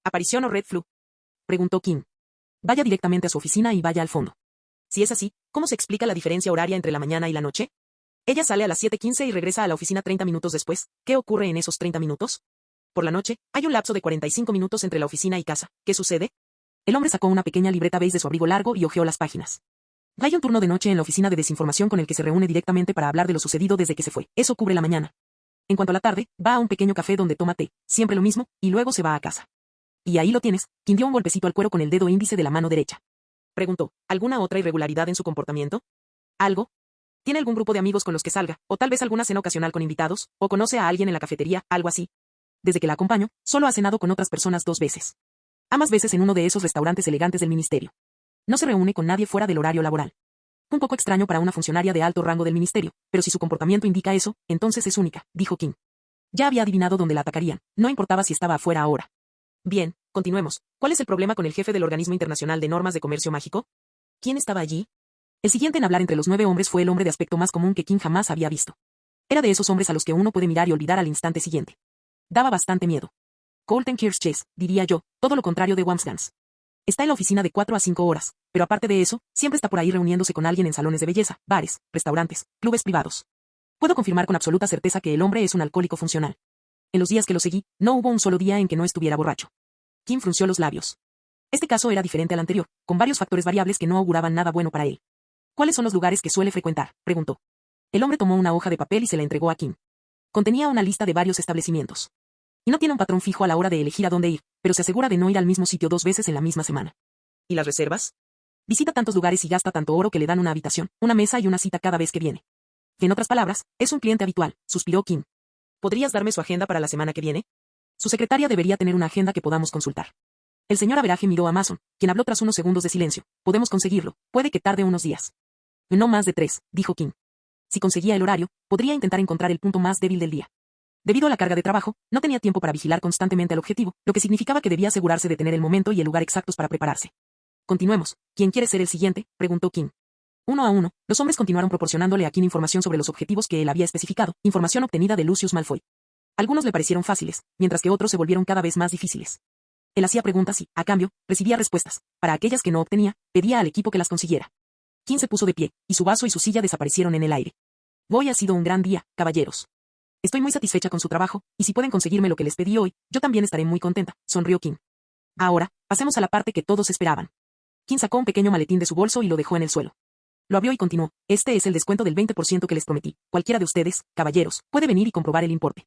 B: ¿Aparición o Red Flu?, preguntó Kim. Vaya directamente a su oficina y vaya al fondo. Si es así, ¿cómo se explica la diferencia horaria entre la mañana y la noche? Ella sale a las 7:15 y regresa a la oficina 30 minutos después. ¿Qué ocurre en esos 30 minutos? Por la noche, hay un lapso de 45 minutos entre la oficina y casa. ¿Qué sucede? El hombre sacó una pequeña libreta beige de su abrigo largo y hojeó las páginas. Hay un turno de noche en la oficina de desinformación con el que se reúne directamente para hablar de lo sucedido desde que se fue. Eso cubre la mañana. En cuanto a la tarde, va a un pequeño café donde toma té, siempre lo mismo, y luego se va a casa. Y ahí lo tienes. Kim dio un golpecito al cuero con el dedo índice de la mano derecha. Preguntó, ¿alguna otra irregularidad en su comportamiento? ¿Algo? ¿Tiene algún grupo de amigos con los que salga, o tal vez alguna cena ocasional con invitados, o conoce a alguien en la cafetería, algo así? Desde que la acompaño, solo ha cenado con otras personas 2 veces. Ambas veces en uno de esos restaurantes elegantes del ministerio. No se reúne con nadie fuera del horario laboral. Un poco extraño para una funcionaria de alto rango del ministerio, pero si su comportamiento indica eso, entonces es única, dijo Kim. Ya había adivinado dónde la atacarían, no importaba si estaba afuera ahora. Bien, continuemos. ¿Cuál es el problema con el jefe del Organismo Internacional de Normas de Comercio Mágico? ¿Quién estaba allí? El siguiente en hablar entre los 9 hombres fue el hombre de aspecto más común que Kim jamás había visto. Era de esos hombres a los que uno puede mirar y olvidar al instante siguiente. Daba bastante miedo. Colton Kirschches, diría yo, todo lo contrario de Wamsgans. Está en la oficina de 4 a 5 horas, pero aparte de eso, siempre está por ahí reuniéndose con alguien en salones de belleza, bares, restaurantes, clubes privados. Puedo confirmar con absoluta certeza que el hombre es un alcohólico funcional. En los días que lo seguí, no hubo un solo día en que no estuviera borracho. Kim frunció los labios. Este caso era diferente al anterior, con varios factores variables que no auguraban nada bueno para él. ¿Cuáles son los lugares que suele frecuentar?, preguntó. El hombre tomó una hoja de papel y se la entregó a Kim. Contenía una lista de varios establecimientos. Y no tiene un patrón fijo a la hora de elegir a dónde ir, pero se asegura de no ir al mismo sitio 2 veces en la misma semana. ¿Y las reservas? Visita tantos lugares y gasta tanto oro que le dan una habitación, una mesa y una cita cada vez que viene. En otras palabras, es un cliente habitual, suspiró Kim. ¿Podrías darme su agenda para la semana que viene? Su secretaria debería tener una agenda que podamos consultar. El señor Average miró a Mason, quien habló tras unos segundos de silencio. Podemos conseguirlo, puede que tarde unos días. No más de 3, dijo Kim. Si conseguía el horario, podría intentar encontrar el punto más débil del día. Debido a la carga de trabajo, no tenía tiempo para vigilar constantemente al objetivo, lo que significaba que debía asegurarse de tener el momento y el lugar exactos para prepararse. Continuemos. ¿Quién quiere ser el siguiente?, preguntó Kim. Uno a uno, los hombres continuaron proporcionándole a Kim información sobre los objetivos que él había especificado, información obtenida de Lucius Malfoy. Algunos le parecieron fáciles, mientras que otros se volvieron cada vez más difíciles. Él hacía preguntas y, a cambio, recibía respuestas. Para aquellas que no obtenía, pedía al equipo que las consiguiera. Kim se puso de pie, y su vaso y su silla desaparecieron en el aire. Hoy ha sido un gran día, caballeros. Estoy muy satisfecha con su trabajo, y si pueden conseguirme lo que les pedí hoy, yo también estaré muy contenta, sonrió Kim. Ahora, pasemos a la parte que todos esperaban. Kim sacó un pequeño maletín de su bolso y lo dejó en el suelo. Lo abrió y continuó. Este es el descuento del 20% que les prometí. Cualquiera de ustedes, caballeros, puede venir y comprobar el importe.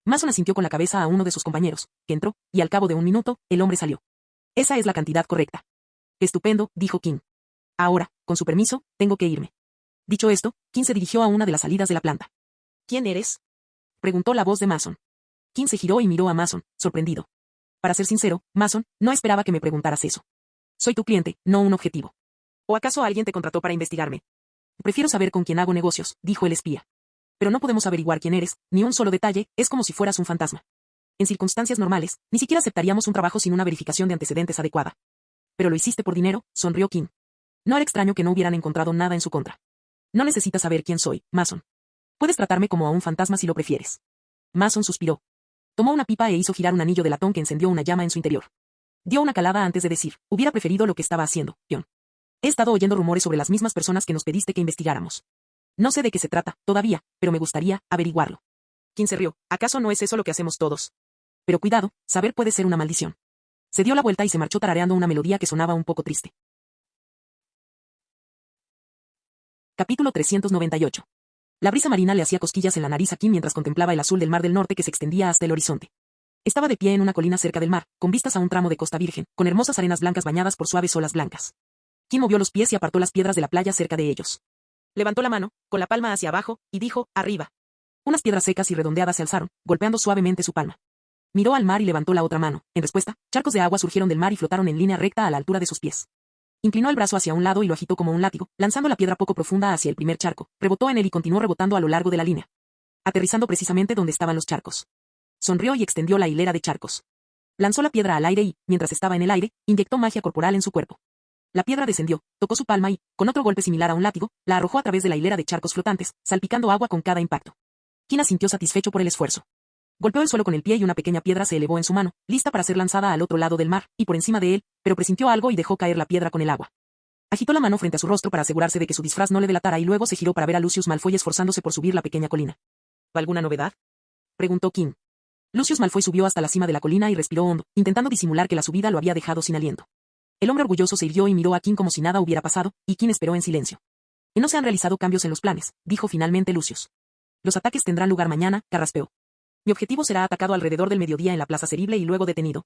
B: Mason asintió con la cabeza a uno de sus compañeros, que entró, y al cabo de un minuto, el hombre salió. Esa es la cantidad correcta. Estupendo, dijo Kim. Ahora, con su permiso, tengo que irme. Dicho esto, Kim se dirigió a una de las salidas de la planta. ¿Quién eres?, preguntó la voz de Mason. Kim se giró y miró a Mason, sorprendido. Para ser sincero, Mason, no esperaba que me preguntaras eso. Soy tu cliente, no un objetivo. ¿O acaso alguien te contrató para investigarme? Prefiero saber con quién hago negocios, dijo el espía. Pero no podemos averiguar quién eres, ni un solo detalle, es como si fueras un fantasma. En circunstancias normales, ni siquiera aceptaríamos un trabajo sin una verificación de antecedentes adecuada. Pero lo hiciste por dinero, sonrió Kim. No era extraño que no hubieran encontrado nada en su contra. No necesitas saber quién soy, Mason. Puedes tratarme como a un fantasma si lo prefieres. Mason suspiró. Tomó una pipa e hizo girar un anillo de latón que encendió una llama en su interior. Dio una calada antes de decir, hubiera preferido lo que estaba haciendo, John. He estado oyendo rumores sobre las mismas personas que nos pediste que investigáramos. No sé de qué se trata, todavía, pero me gustaría averiguarlo. Kim se rió. ¿Acaso no es eso lo que hacemos todos? Pero cuidado, saber puede ser una maldición. Se dio la vuelta y se marchó tarareando una melodía que sonaba un poco triste. Capítulo 398. La brisa marina le hacía cosquillas en la nariz a Kim mientras contemplaba el azul del mar del norte que se extendía hasta el horizonte. Estaba de pie en una colina cerca del mar, con vistas a un tramo de costa virgen, con hermosas arenas blancas bañadas por suaves olas blancas. Kim movió los pies y apartó las piedras de la playa cerca de ellos. Levantó la mano, con la palma hacia abajo, y dijo, arriba. Unas piedras secas y redondeadas se alzaron, golpeando suavemente su palma. Miró al mar y levantó la otra mano. En respuesta, charcos de agua surgieron del mar y flotaron en línea recta a la altura de sus pies. Inclinó el brazo hacia un lado y lo agitó como un látigo, lanzando la piedra poco profunda hacia el primer charco, rebotó en él y continuó rebotando a lo largo de la línea, aterrizando precisamente donde estaban los charcos. Sonrió y extendió la hilera de charcos. Lanzó la piedra al aire y, mientras estaba en el aire, inyectó magia corporal en su cuerpo. La piedra descendió, tocó su palma y, con otro golpe similar a un látigo, la arrojó a través de la hilera de charcos flotantes, salpicando agua con cada impacto. Kim sintió satisfecho por el esfuerzo. Golpeó el suelo con el pie y una pequeña piedra se elevó en su mano, lista para ser lanzada al otro lado del mar, y por encima de él, pero presintió algo y dejó caer la piedra con el agua. Agitó la mano frente a su rostro para asegurarse de que su disfraz no le delatara y luego se giró para ver a Lucius Malfoy esforzándose por subir la pequeña colina. ¿Alguna novedad?, preguntó Kim. Lucius Malfoy subió hasta la cima de la colina y respiró hondo, intentando disimular que la subida lo había dejado sin aliento. El hombre orgulloso se irguió y miró a Kim como si nada hubiera pasado, y Kim esperó en silencio. No se han realizado cambios en los planes, dijo finalmente Lucius. Los ataques tendrán lugar mañana, carraspeó. Mi objetivo será atacado alrededor del mediodía en la Plaza Cerible y luego detenido.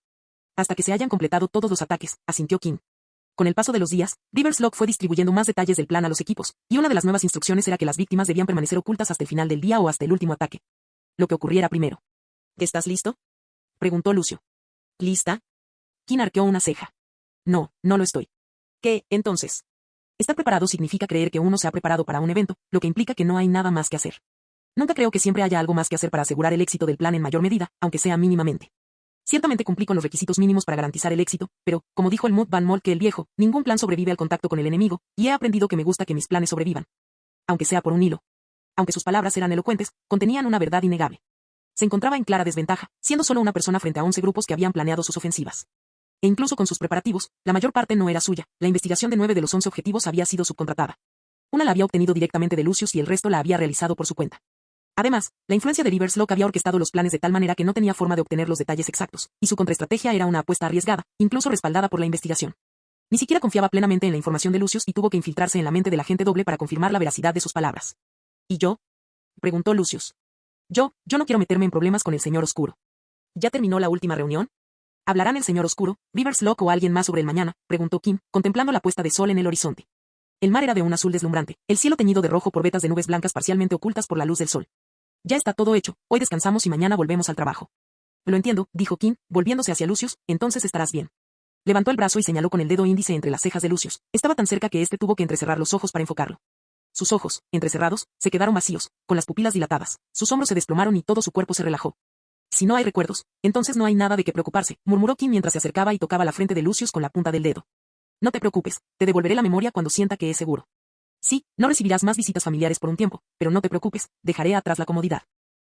B: Hasta que se hayan completado todos los ataques, asintió Kim. Con el paso de los días, Rivers Locke fue distribuyendo más detalles del plan a los equipos, y una de las nuevas instrucciones era que las víctimas debían permanecer ocultas hasta el final del día o hasta el último ataque. Lo que ocurriera primero. ¿Estás listo?, preguntó Lucio. ¿Lista? Kim arqueó una ceja. No, no lo estoy. ¿Qué, entonces? Estar preparado significa creer que uno se ha preparado para un evento, lo que implica que no hay nada más que hacer. Nunca creo que siempre haya algo más que hacer para asegurar el éxito del plan en mayor medida, aunque sea mínimamente. Ciertamente cumplí con los requisitos mínimos para garantizar el éxito, pero, como dijo el Mud Van Moltke el viejo, ningún plan sobrevive al contacto con el enemigo, y he aprendido que me gusta que mis planes sobrevivan. Aunque sea por un hilo. Aunque sus palabras eran elocuentes, contenían una verdad innegable. Se encontraba en clara desventaja, siendo solo una persona frente a 11 grupos que habían planeado sus ofensivas. E incluso con sus preparativos, la mayor parte no era suya, la investigación de 9 de los 11 objetivos había sido subcontratada. Una la había obtenido directamente de Lucius y el resto la había realizado por su cuenta. Además, la influencia de Rivers Locke había orquestado los planes de tal manera que no tenía forma de obtener los detalles exactos, y su contraestrategia era una apuesta arriesgada, incluso respaldada por la investigación. Ni siquiera confiaba plenamente en la información de Lucius y tuvo que infiltrarse en la mente del agente doble para confirmar la veracidad de sus palabras. ¿Y yo? Preguntó Lucius. Yo no quiero meterme en problemas con el señor Oscuro. ¿Ya terminó la última reunión? ¿Hablarán el señor Oscuro, Rivers Locke o alguien más sobre el mañana?, preguntó Kim, contemplando la puesta de sol en el horizonte. El mar era de un azul deslumbrante, el cielo teñido de rojo por vetas de nubes blancas parcialmente ocultas por la luz del sol. Ya está todo hecho, hoy descansamos y mañana volvemos al trabajo. Lo entiendo, dijo Kim, volviéndose hacia Lucius, entonces estarás bien. Levantó el brazo y señaló con el dedo índice entre las cejas de Lucius. Estaba tan cerca que éste tuvo que entrecerrar los ojos para enfocarlo. Sus ojos, entrecerrados, se quedaron vacíos, con las pupilas dilatadas, sus hombros se desplomaron y todo su cuerpo se relajó. Si no hay recuerdos, entonces no hay nada de qué preocuparse, murmuró Kim mientras se acercaba y tocaba la frente de Lucius con la punta del dedo. No te preocupes, te devolveré la memoria cuando sienta que es seguro. Sí, no recibirás más visitas familiares por un tiempo, pero no te preocupes, dejaré atrás la comodidad.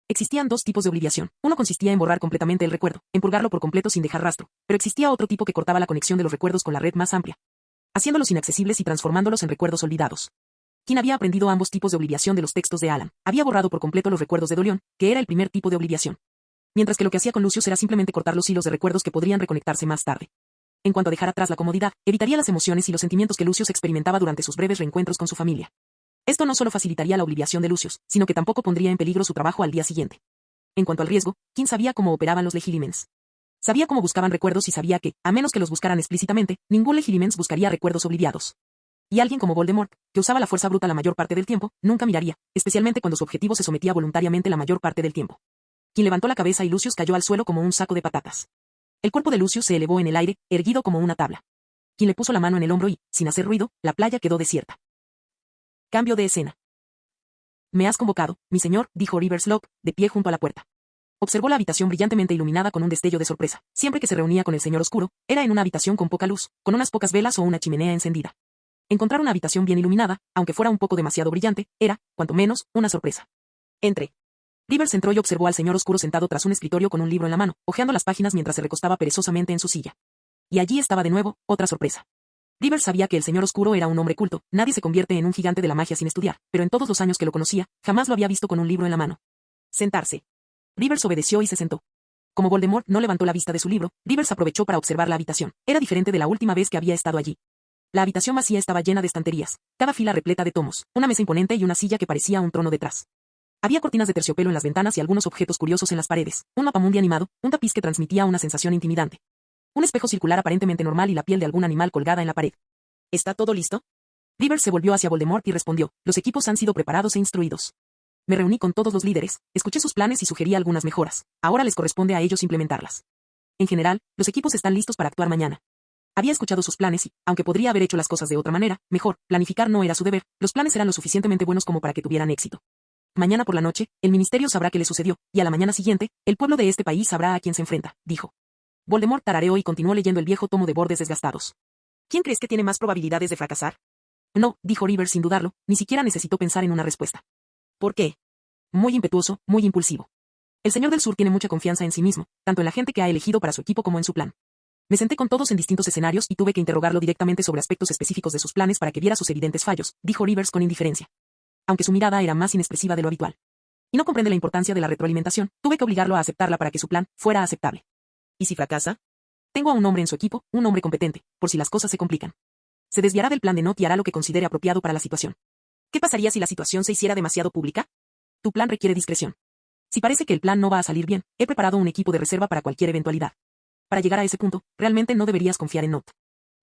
B: Existían dos tipos de obliviación. Uno consistía en borrar completamente el recuerdo, en purgarlo por completo sin dejar rastro, pero existía otro tipo que cortaba la conexión de los recuerdos con la red más amplia, haciéndolos inaccesibles y transformándolos en recuerdos olvidados. Kim había aprendido ambos tipos de obliviación de los textos de Alan. Había borrado por completo los recuerdos de Dolion, que era el primer tipo de obliviación. Mientras que lo que hacía con Lucius era simplemente cortar los hilos de recuerdos que podrían reconectarse más tarde. En cuanto a dejar atrás la comodidad, evitaría las emociones y los sentimientos que Lucius experimentaba durante sus breves reencuentros con su familia. Esto no solo facilitaría la obliviación de Lucius, sino que tampoco pondría en peligro su trabajo al día siguiente. En cuanto al riesgo, Kim sabía cómo operaban los legilimens. Sabía cómo buscaban recuerdos y sabía que, a menos que los buscaran explícitamente, ningún legilimens buscaría recuerdos obliviados. Y alguien como Voldemort, que usaba la fuerza bruta la mayor parte del tiempo, nunca miraría, especialmente cuando su objetivo se sometía voluntariamente la mayor parte del tiempo. Kim levantó la cabeza y Lucius cayó al suelo como un saco de patatas. El cuerpo de Lucius se elevó en el aire, erguido como una tabla. Kim le puso la mano en el hombro y, sin hacer ruido, la playa quedó desierta. Cambio de escena. Me has convocado, mi señor, dijo Rivers Locke, de pie junto a la puerta. Observó la habitación brillantemente iluminada con un destello de sorpresa. Siempre que se reunía con el señor Oscuro, era en una habitación con poca luz, con unas pocas velas o una chimenea encendida. Encontrar una habitación bien iluminada, aunque fuera un poco demasiado brillante, era, cuanto menos, una sorpresa. Entré. Rivers entró y observó al señor Oscuro sentado tras un escritorio con un libro en la mano, hojeando las páginas mientras se recostaba perezosamente en su silla. Y allí estaba de nuevo, otra sorpresa. Rivers sabía que el señor Oscuro era un hombre culto, nadie se convierte en un gigante de la magia sin estudiar, pero en todos los años que lo conocía, jamás lo había visto con un libro en la mano. Sentarse. Rivers obedeció y se sentó. Como Voldemort no levantó la vista de su libro, Rivers aprovechó para observar la habitación. Era diferente de la última vez que había estado allí. La habitación vacía estaba llena de estanterías, cada fila repleta de tomos, una mesa imponente y una silla que parecía un trono detrás. Había cortinas de terciopelo en las ventanas y algunos objetos curiosos en las paredes, un mapamundi animado, un tapiz que transmitía una sensación intimidante. Un espejo circular aparentemente normal y la piel de algún animal colgada en la pared. ¿Está todo listo? Rivers se volvió hacia Voldemort y respondió, los equipos han sido preparados e instruidos. Me reuní con todos los líderes, escuché sus planes y sugerí algunas mejoras. Ahora les corresponde a ellos implementarlas. En general, los equipos están listos para actuar mañana. Había escuchado sus planes y, aunque podría haber hecho las cosas de otra manera, mejor, planificar no era su deber, los planes eran lo suficientemente buenos como para que tuvieran éxito. Mañana por la noche, el ministerio sabrá qué le sucedió, y a la mañana siguiente, el pueblo de este país sabrá a quién se enfrenta, dijo. Voldemort tarareó y continuó leyendo el viejo tomo de bordes desgastados. ¿Quién crees que tiene más probabilidades de fracasar? No, dijo Rivers sin dudarlo, ni siquiera necesitó pensar en una respuesta. ¿Por qué? Muy impetuoso, muy impulsivo. El señor del sur tiene mucha confianza en sí mismo, tanto en la gente que ha elegido para su equipo como en su plan. Me senté con todos en distintos escenarios y tuve que interrogarlo directamente sobre aspectos específicos de sus planes para que viera sus evidentes fallos, dijo Rivers con indiferencia. Aunque su mirada era más inexpresiva de lo habitual. Y no comprende la importancia de la retroalimentación, tuve que obligarlo a aceptarla para que su plan fuera aceptable. ¿Y si fracasa? Tengo a un hombre en su equipo, un hombre competente, por si las cosas se complican. Se desviará del plan de Not y hará lo que considere apropiado para la situación. ¿Qué pasaría si la situación se hiciera demasiado pública? Tu plan requiere discreción. Si parece que el plan no va a salir bien, he preparado un equipo de reserva para cualquier eventualidad. Para llegar a ese punto, realmente no deberías confiar en Not.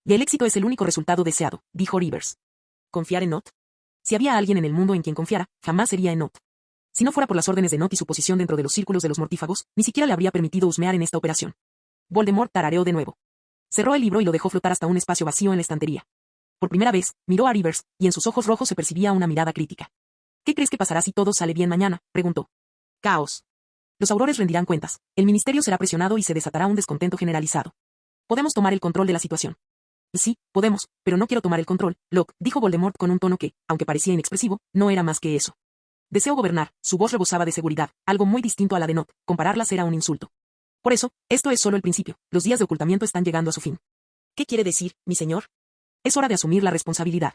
B: Y el éxito es el único resultado deseado, dijo Rivers. ¿Confiar en Not? Si había alguien en el mundo en quien confiara, jamás sería en Not. Si no fuera por las órdenes de Not y su posición dentro de los círculos de los mortífagos, ni siquiera le habría permitido husmear en esta operación. Voldemort tarareó de nuevo. Cerró el libro y lo dejó flotar hasta un espacio vacío en la estantería. Por primera vez, miró a Rivers, y en sus ojos rojos se percibía una mirada crítica. ¿Qué crees que pasará si todo sale bien mañana?, preguntó. Caos. Los aurores rendirán cuentas, el ministerio será presionado y se desatará un descontento generalizado. Podemos tomar el control de la situación. Sí, podemos, pero no quiero tomar el control, Locke, dijo Voldemort con un tono que, aunque parecía inexpresivo, no era más que eso. Deseo gobernar, su voz rebosaba de seguridad, algo muy distinto a la de Not, compararlas era un insulto. Por eso, esto es solo el principio, los días de ocultamiento están llegando a su fin. ¿Qué quiere decir, mi señor? Es hora de asumir la responsabilidad.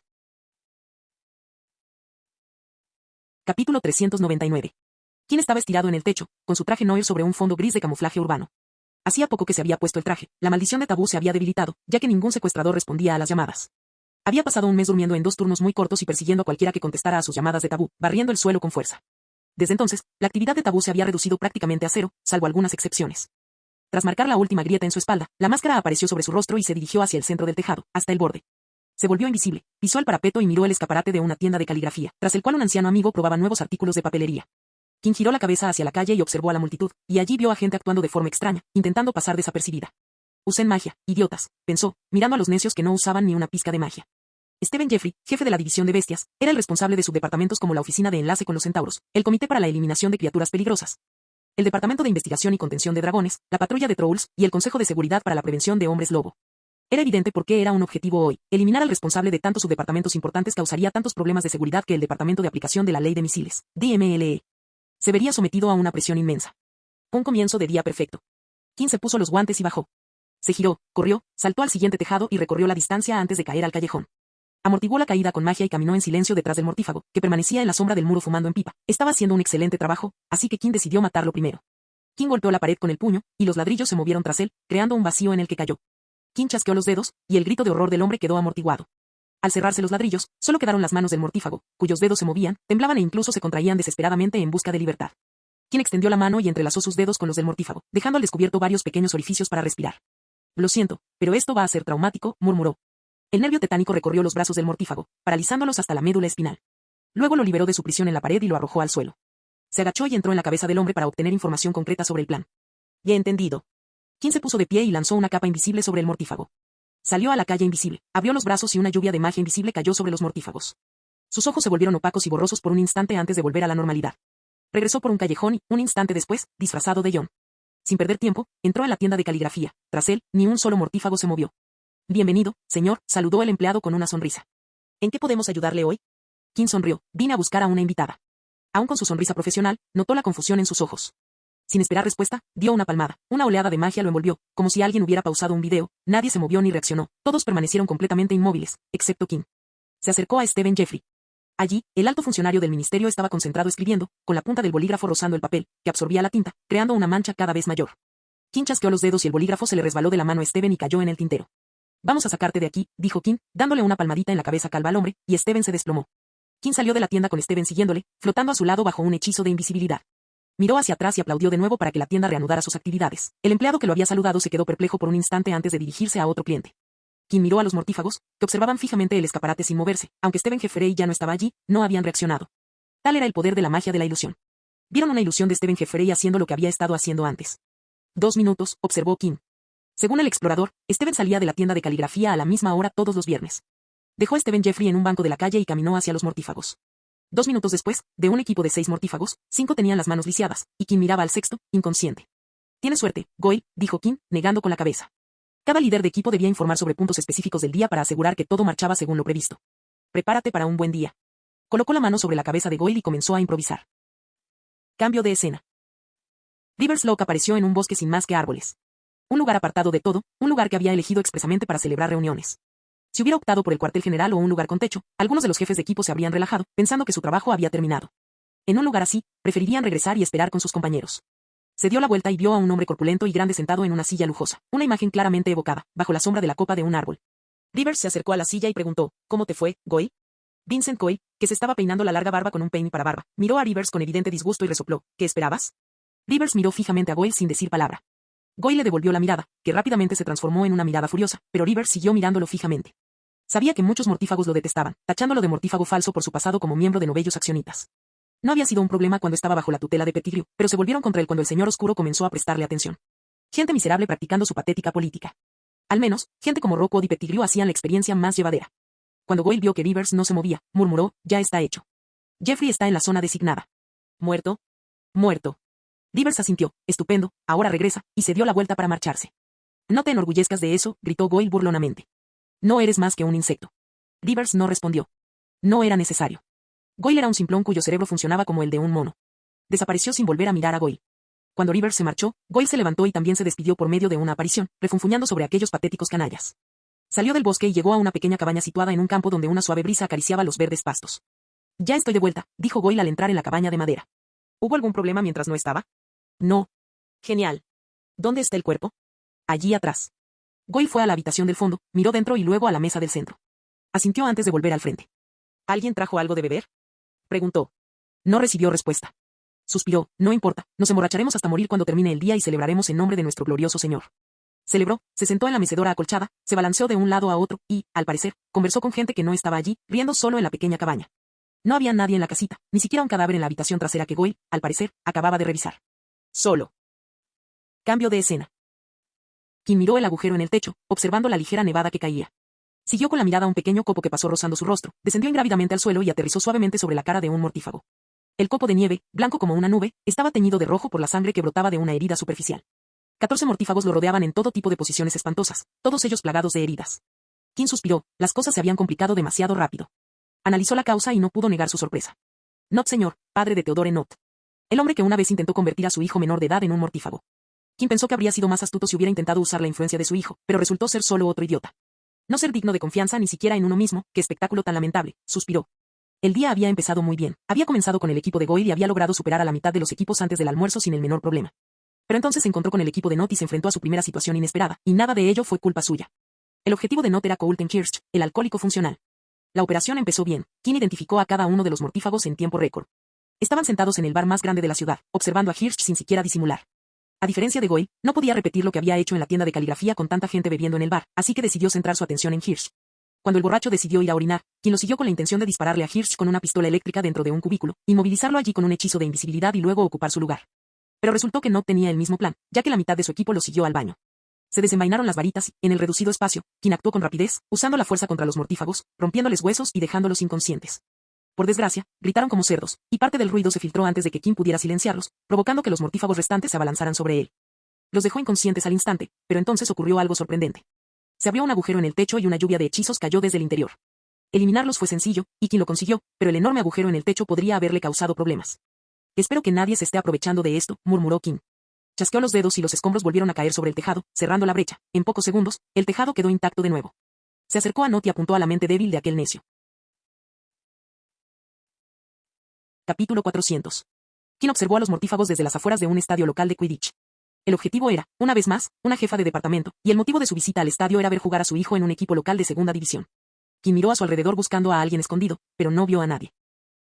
B: Capítulo 399. Kim estaba estirado en el techo, con su traje Noir sobre un fondo gris de camuflaje urbano. Hacía poco que se había puesto el traje, la maldición de Tabú se había debilitado, ya que ningún secuestrador respondía a las llamadas. Había pasado un mes durmiendo en 2 turnos muy cortos y persiguiendo a cualquiera que contestara a sus llamadas de Tabú, barriendo el suelo con fuerza. Desde entonces, la actividad de Tabú se había reducido prácticamente a cero, salvo algunas excepciones. Tras marcar la última grieta en su espalda, la máscara apareció sobre su rostro y se dirigió hacia el centro del tejado, hasta el borde. Se volvió invisible, pisó el parapeto y miró el escaparate de una tienda de caligrafía, tras el cual un anciano amigo probaba nuevos artículos de papelería. King giró la cabeza hacia la calle y observó a la multitud, y allí vio a gente actuando de forma extraña, intentando pasar desapercibida. Usen magia, idiotas, pensó, mirando a los necios que no usaban ni una pizca de magia. Stephen Jeffrey, jefe de la división de bestias, era el responsable de subdepartamentos como la oficina de enlace con los centauros, el comité para la eliminación de criaturas peligrosas, el departamento de investigación y contención de dragones, la patrulla de trolls y el consejo de seguridad para la prevención de hombres lobo. Era evidente por qué era un objetivo hoy. Eliminar al responsable de tantos subdepartamentos importantes causaría tantos problemas de seguridad que el departamento de aplicación de la ley de misiles, DMLE, se vería sometido a una presión inmensa. Un comienzo de día perfecto. King se puso los guantes y bajó. Se giró, corrió, saltó al siguiente tejado y recorrió la distancia antes de caer al callejón. Amortiguó la caída con magia y caminó en silencio detrás del mortífago, que permanecía en la sombra del muro fumando en pipa. Estaba haciendo un excelente trabajo, así que King decidió matarlo primero. King golpeó la pared con el puño, y los ladrillos se movieron tras él, creando un vacío en el que cayó. King chasqueó los dedos, y el grito de horror del hombre quedó amortiguado. Al cerrarse los ladrillos, solo quedaron las manos del mortífago, cuyos dedos se movían, temblaban e incluso se contraían desesperadamente en busca de libertad. King extendió la mano y entrelazó sus dedos con los del mortífago, dejando al descubierto varios pequeños orificios para respirar. Lo siento, pero esto va a ser traumático, murmuró. El nervio tetánico recorrió los brazos del mortífago, paralizándolos hasta la médula espinal. Luego lo liberó de su prisión en la pared y lo arrojó al suelo. Se agachó y entró en la cabeza del hombre para obtener información concreta sobre el plan. Ya he entendido. King se puso de pie y lanzó una capa invisible sobre el mortífago. Salió a la calle invisible, abrió los brazos y una lluvia de magia invisible cayó sobre los mortífagos. Sus ojos se volvieron opacos y borrosos por un instante antes de volver a la normalidad. Regresó por un callejón y, un instante después, disfrazado de John. Sin perder tiempo, entró a la tienda de caligrafía. Tras él, ni un solo mortífago se movió. Bienvenido, señor, saludó el empleado con una sonrisa. ¿En qué podemos ayudarle hoy? King sonrió. Vine a buscar a una invitada. Aún con su sonrisa profesional, notó la confusión en sus ojos. Sin esperar respuesta, dio una palmada. Una oleada de magia lo envolvió, como si alguien hubiera pausado un video. Nadie se movió ni reaccionó. Todos permanecieron completamente inmóviles, excepto King. Se acercó a Stephen Jeffrey. Allí, el alto funcionario del ministerio estaba concentrado escribiendo, con la punta del bolígrafo rozando el papel, que absorbía la tinta, creando una mancha cada vez mayor. King chasqueó los dedos y el bolígrafo se le resbaló de la mano a Stephen y cayó en el tintero. Vamos a sacarte de aquí, dijo King, dándole una palmadita en la cabeza calva al hombre, y Stephen se desplomó. King salió de la tienda con Stephen siguiéndole, flotando a su lado bajo un hechizo de invisibilidad. Miró hacia atrás y aplaudió de nuevo para que la tienda reanudara sus actividades. El empleado que lo había saludado se quedó perplejo por un instante antes de dirigirse a otro cliente. King miró a los mortífagos, que observaban fijamente el escaparate sin moverse. Aunque Stephen Jeffrey ya no estaba allí, no habían reaccionado. Tal era el poder de la magia de la ilusión. Vieron una ilusión de Stephen Jeffrey haciendo lo que había estado haciendo antes. 2 minutos, observó King. Según el explorador, Stephen salía de la tienda de caligrafía a la misma hora todos los viernes. Dejó a Stephen Jeffrey en un banco de la calle y caminó hacia los mortífagos. 2 minutos después, de un equipo de 6 mortífagos, 5 tenían las manos lisiadas, y King miraba al sexto, inconsciente. Tienes suerte, Goyle, dijo King, negando con la cabeza. Cada líder de equipo debía informar sobre puntos específicos del día para asegurar que todo marchaba según lo previsto. Prepárate para un buen día. Colocó la mano sobre la cabeza de Goyle y comenzó a improvisar. Cambio de escena. Rivers Locke apareció en un bosque sin más que árboles. Un lugar apartado de todo, un lugar que había elegido expresamente para celebrar reuniones. Si hubiera optado por el cuartel general o un lugar con techo, algunos de los jefes de equipo se habrían relajado, pensando que su trabajo había terminado. En un lugar así, preferirían regresar y esperar con sus compañeros. Se dio la vuelta y vio a un hombre corpulento y grande sentado en una silla lujosa, una imagen claramente evocada, bajo la sombra de la copa de un árbol. Rivers se acercó a la silla y preguntó, ¿cómo te fue, Goyle? Vincent Coyle, que se estaba peinando la larga barba con un peine para barba, miró a Rivers con evidente disgusto y resopló, ¿qué esperabas? Rivers miró fijamente a Goyle sin decir palabra. Goyle le devolvió la mirada, que rápidamente se transformó en una mirada furiosa, pero Rivers siguió mirándolo fijamente. Sabía que muchos mortífagos lo detestaban, tachándolo de mortífago falso por su pasado como miembro de Novellos Accionitas. No había sido un problema cuando estaba bajo la tutela de Pettigrew, pero se volvieron contra él cuando el señor oscuro comenzó a prestarle atención. Gente miserable practicando su patética política. Al menos, gente como Rockwood y Pettigrew hacían la experiencia más llevadera. Cuando Goyle vio que Rivers no se movía, murmuró, ya está hecho. Jeffrey está en la zona designada. ¿Muerto? Muerto. Rivers asintió, estupendo, ahora regresa, y se dio la vuelta para marcharse. No te enorgullezcas de eso, gritó Goyle burlonamente. No eres más que un insecto. Rivers no respondió. No era necesario. Goyle era un simplón cuyo cerebro funcionaba como el de un mono. Desapareció sin volver a mirar a Goyle. Cuando Rivers se marchó, Goyle se levantó y también se despidió por medio de una aparición, refunfuñando sobre aquellos patéticos canallas. Salió del bosque y llegó a una pequeña cabaña situada en un campo donde una suave brisa acariciaba los verdes pastos. Ya estoy de vuelta, dijo Goyle al entrar en la cabaña de madera. ¿Hubo algún problema mientras no estaba? No. Genial. ¿Dónde está el cuerpo? Allí atrás. Goyle fue a la habitación del fondo, miró dentro y luego a la mesa del centro. Asintió antes de volver al frente. ¿Alguien trajo algo de beber? Preguntó. No recibió respuesta. Suspiró. No importa, nos emborracharemos hasta morir cuando termine el día y celebraremos en nombre de nuestro glorioso Señor. Celebró, se sentó en la mecedora acolchada, se balanceó de un lado a otro y, al parecer, conversó con gente que no estaba allí, riendo solo en la pequeña cabaña. No había nadie en la casita, ni siquiera un cadáver en la habitación trasera que Goyle, al parecer, acababa de revisar. Solo. Cambio de escena. Kim miró el agujero en el techo, observando la ligera nevada que caía. Siguió con la mirada un pequeño copo que pasó rozando su rostro, descendió ingrávidamente al suelo y aterrizó suavemente sobre la cara de un mortífago. El copo de nieve, blanco como una nube, estaba teñido de rojo por la sangre que brotaba de una herida superficial. 14 mortífagos lo rodeaban en todo tipo de posiciones espantosas, todos ellos plagados de heridas. Kim suspiró, las cosas se habían complicado demasiado rápido. Analizó la causa y no pudo negar su sorpresa. Not señor, padre de Theodore Not. El hombre que una vez intentó convertir a su hijo menor de edad en un mortífago. Kim pensó que habría sido más astuto si hubiera intentado usar la influencia de su hijo, pero resultó ser solo otro idiota. No ser digno de confianza ni siquiera en uno mismo, qué espectáculo tan lamentable, suspiró. El día había empezado muy bien, había comenzado con el equipo de Goyle y había logrado superar a la mitad de los equipos antes del almuerzo sin el menor problema. Pero entonces se encontró con el equipo de Not y se enfrentó a su primera situación inesperada, y nada de ello fue culpa suya. El objetivo de Not era Colton Kirsch, el alcohólico funcional. La operación empezó bien, Kim identificó a cada uno de los mortífagos en tiempo récord. Estaban sentados en el bar más grande de la ciudad, observando a Hirsch sin siquiera disimular. A diferencia de Goyle, no podía repetir lo que había hecho en la tienda de caligrafía con tanta gente bebiendo en el bar, así que decidió centrar su atención en Hirsch. Cuando el borracho decidió ir a orinar, Kim lo siguió con la intención de dispararle a Hirsch con una pistola eléctrica dentro de un cubículo, inmovilizarlo allí con un hechizo de invisibilidad y luego ocupar su lugar. Pero resultó que no tenía el mismo plan, ya que la mitad de su equipo lo siguió al baño. Se desenvainaron las varitas y, en el reducido espacio, Kim actuó con rapidez, usando la fuerza contra los mortífagos, rompiéndoles huesos y dejándolos inconscientes. Por desgracia, gritaron como cerdos, y parte del ruido se filtró antes de que Kim pudiera silenciarlos, provocando que los mortífagos restantes se abalanzaran sobre él. Los dejó inconscientes al instante, pero entonces ocurrió algo sorprendente. Se abrió un agujero en el techo y una lluvia de hechizos cayó desde el interior. Eliminarlos fue sencillo, y Kim lo consiguió, pero el enorme agujero en el techo podría haberle causado problemas. Espero que nadie se esté aprovechando de esto, murmuró Kim. Chasqueó los dedos y los escombros volvieron a caer sobre el tejado, cerrando la brecha. En pocos segundos, el tejado quedó intacto de nuevo. Se acercó a Not y apuntó a la mente débil de aquel necio. Capítulo 400. Kim observó a los mortífagos desde las afueras de un estadio local de Quidditch. El objetivo era, una vez más, una jefa de departamento, y el motivo de su visita al estadio era ver jugar a su hijo en un equipo local de segunda división. Kim miró a su alrededor buscando a alguien escondido, pero no vio a nadie.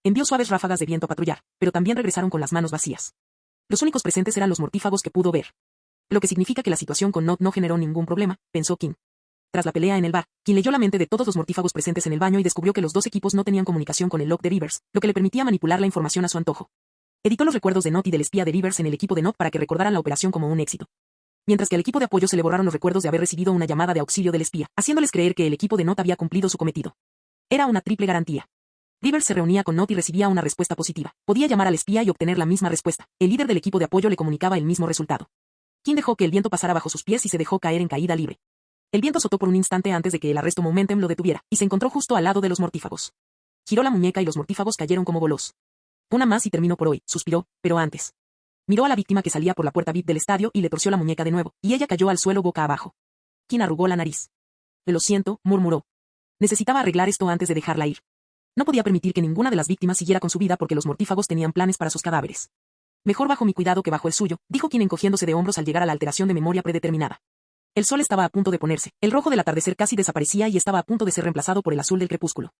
B: Envió suaves ráfagas de viento a patrullar, pero también regresaron con las manos vacías. Los únicos presentes eran los mortífagos que pudo ver. Lo que significa que la situación con Not no generó ningún problema, pensó Kim. Tras la pelea en el bar, Kim leyó la mente de todos los mortífagos presentes en el baño y descubrió que los dos equipos no tenían comunicación con el log de Rivers, lo que le permitía manipular la información a su antojo. Editó los recuerdos de Not y del espía de Rivers en el equipo de Not para que recordaran la operación como un éxito. Mientras que al equipo de apoyo se le borraron los recuerdos de haber recibido una llamada de auxilio del espía, haciéndoles creer que el equipo de Not había cumplido su cometido. Era una triple garantía. Rivers se reunía con Not y recibía una respuesta positiva. Podía llamar al espía y obtener la misma respuesta. El líder del equipo de apoyo le comunicaba el mismo resultado. Kim dejó que el viento pasara bajo sus pies y se dejó caer en caída libre. El viento azotó por un instante antes de que el arresto momentum lo detuviera, y se encontró justo al lado de los mortífagos. Giró la muñeca y los mortífagos cayeron como bolos. Una más y termino por hoy, suspiró, pero antes. Miró a la víctima que salía por la puerta VIP del estadio y le torció la muñeca de nuevo, y ella cayó al suelo boca abajo. Kim arrugó la nariz. Lo siento, murmuró. Necesitaba arreglar esto antes de dejarla ir. No podía permitir que ninguna de las víctimas siguiera con su vida porque los mortífagos tenían planes para sus cadáveres. Mejor bajo mi cuidado que bajo el suyo, dijo Kim encogiéndose de hombros al llegar a la alteración de memoria predeterminada. El sol estaba a punto de ponerse, el rojo del atardecer casi desaparecía y estaba a punto de ser reemplazado por el azul del crepúsculo.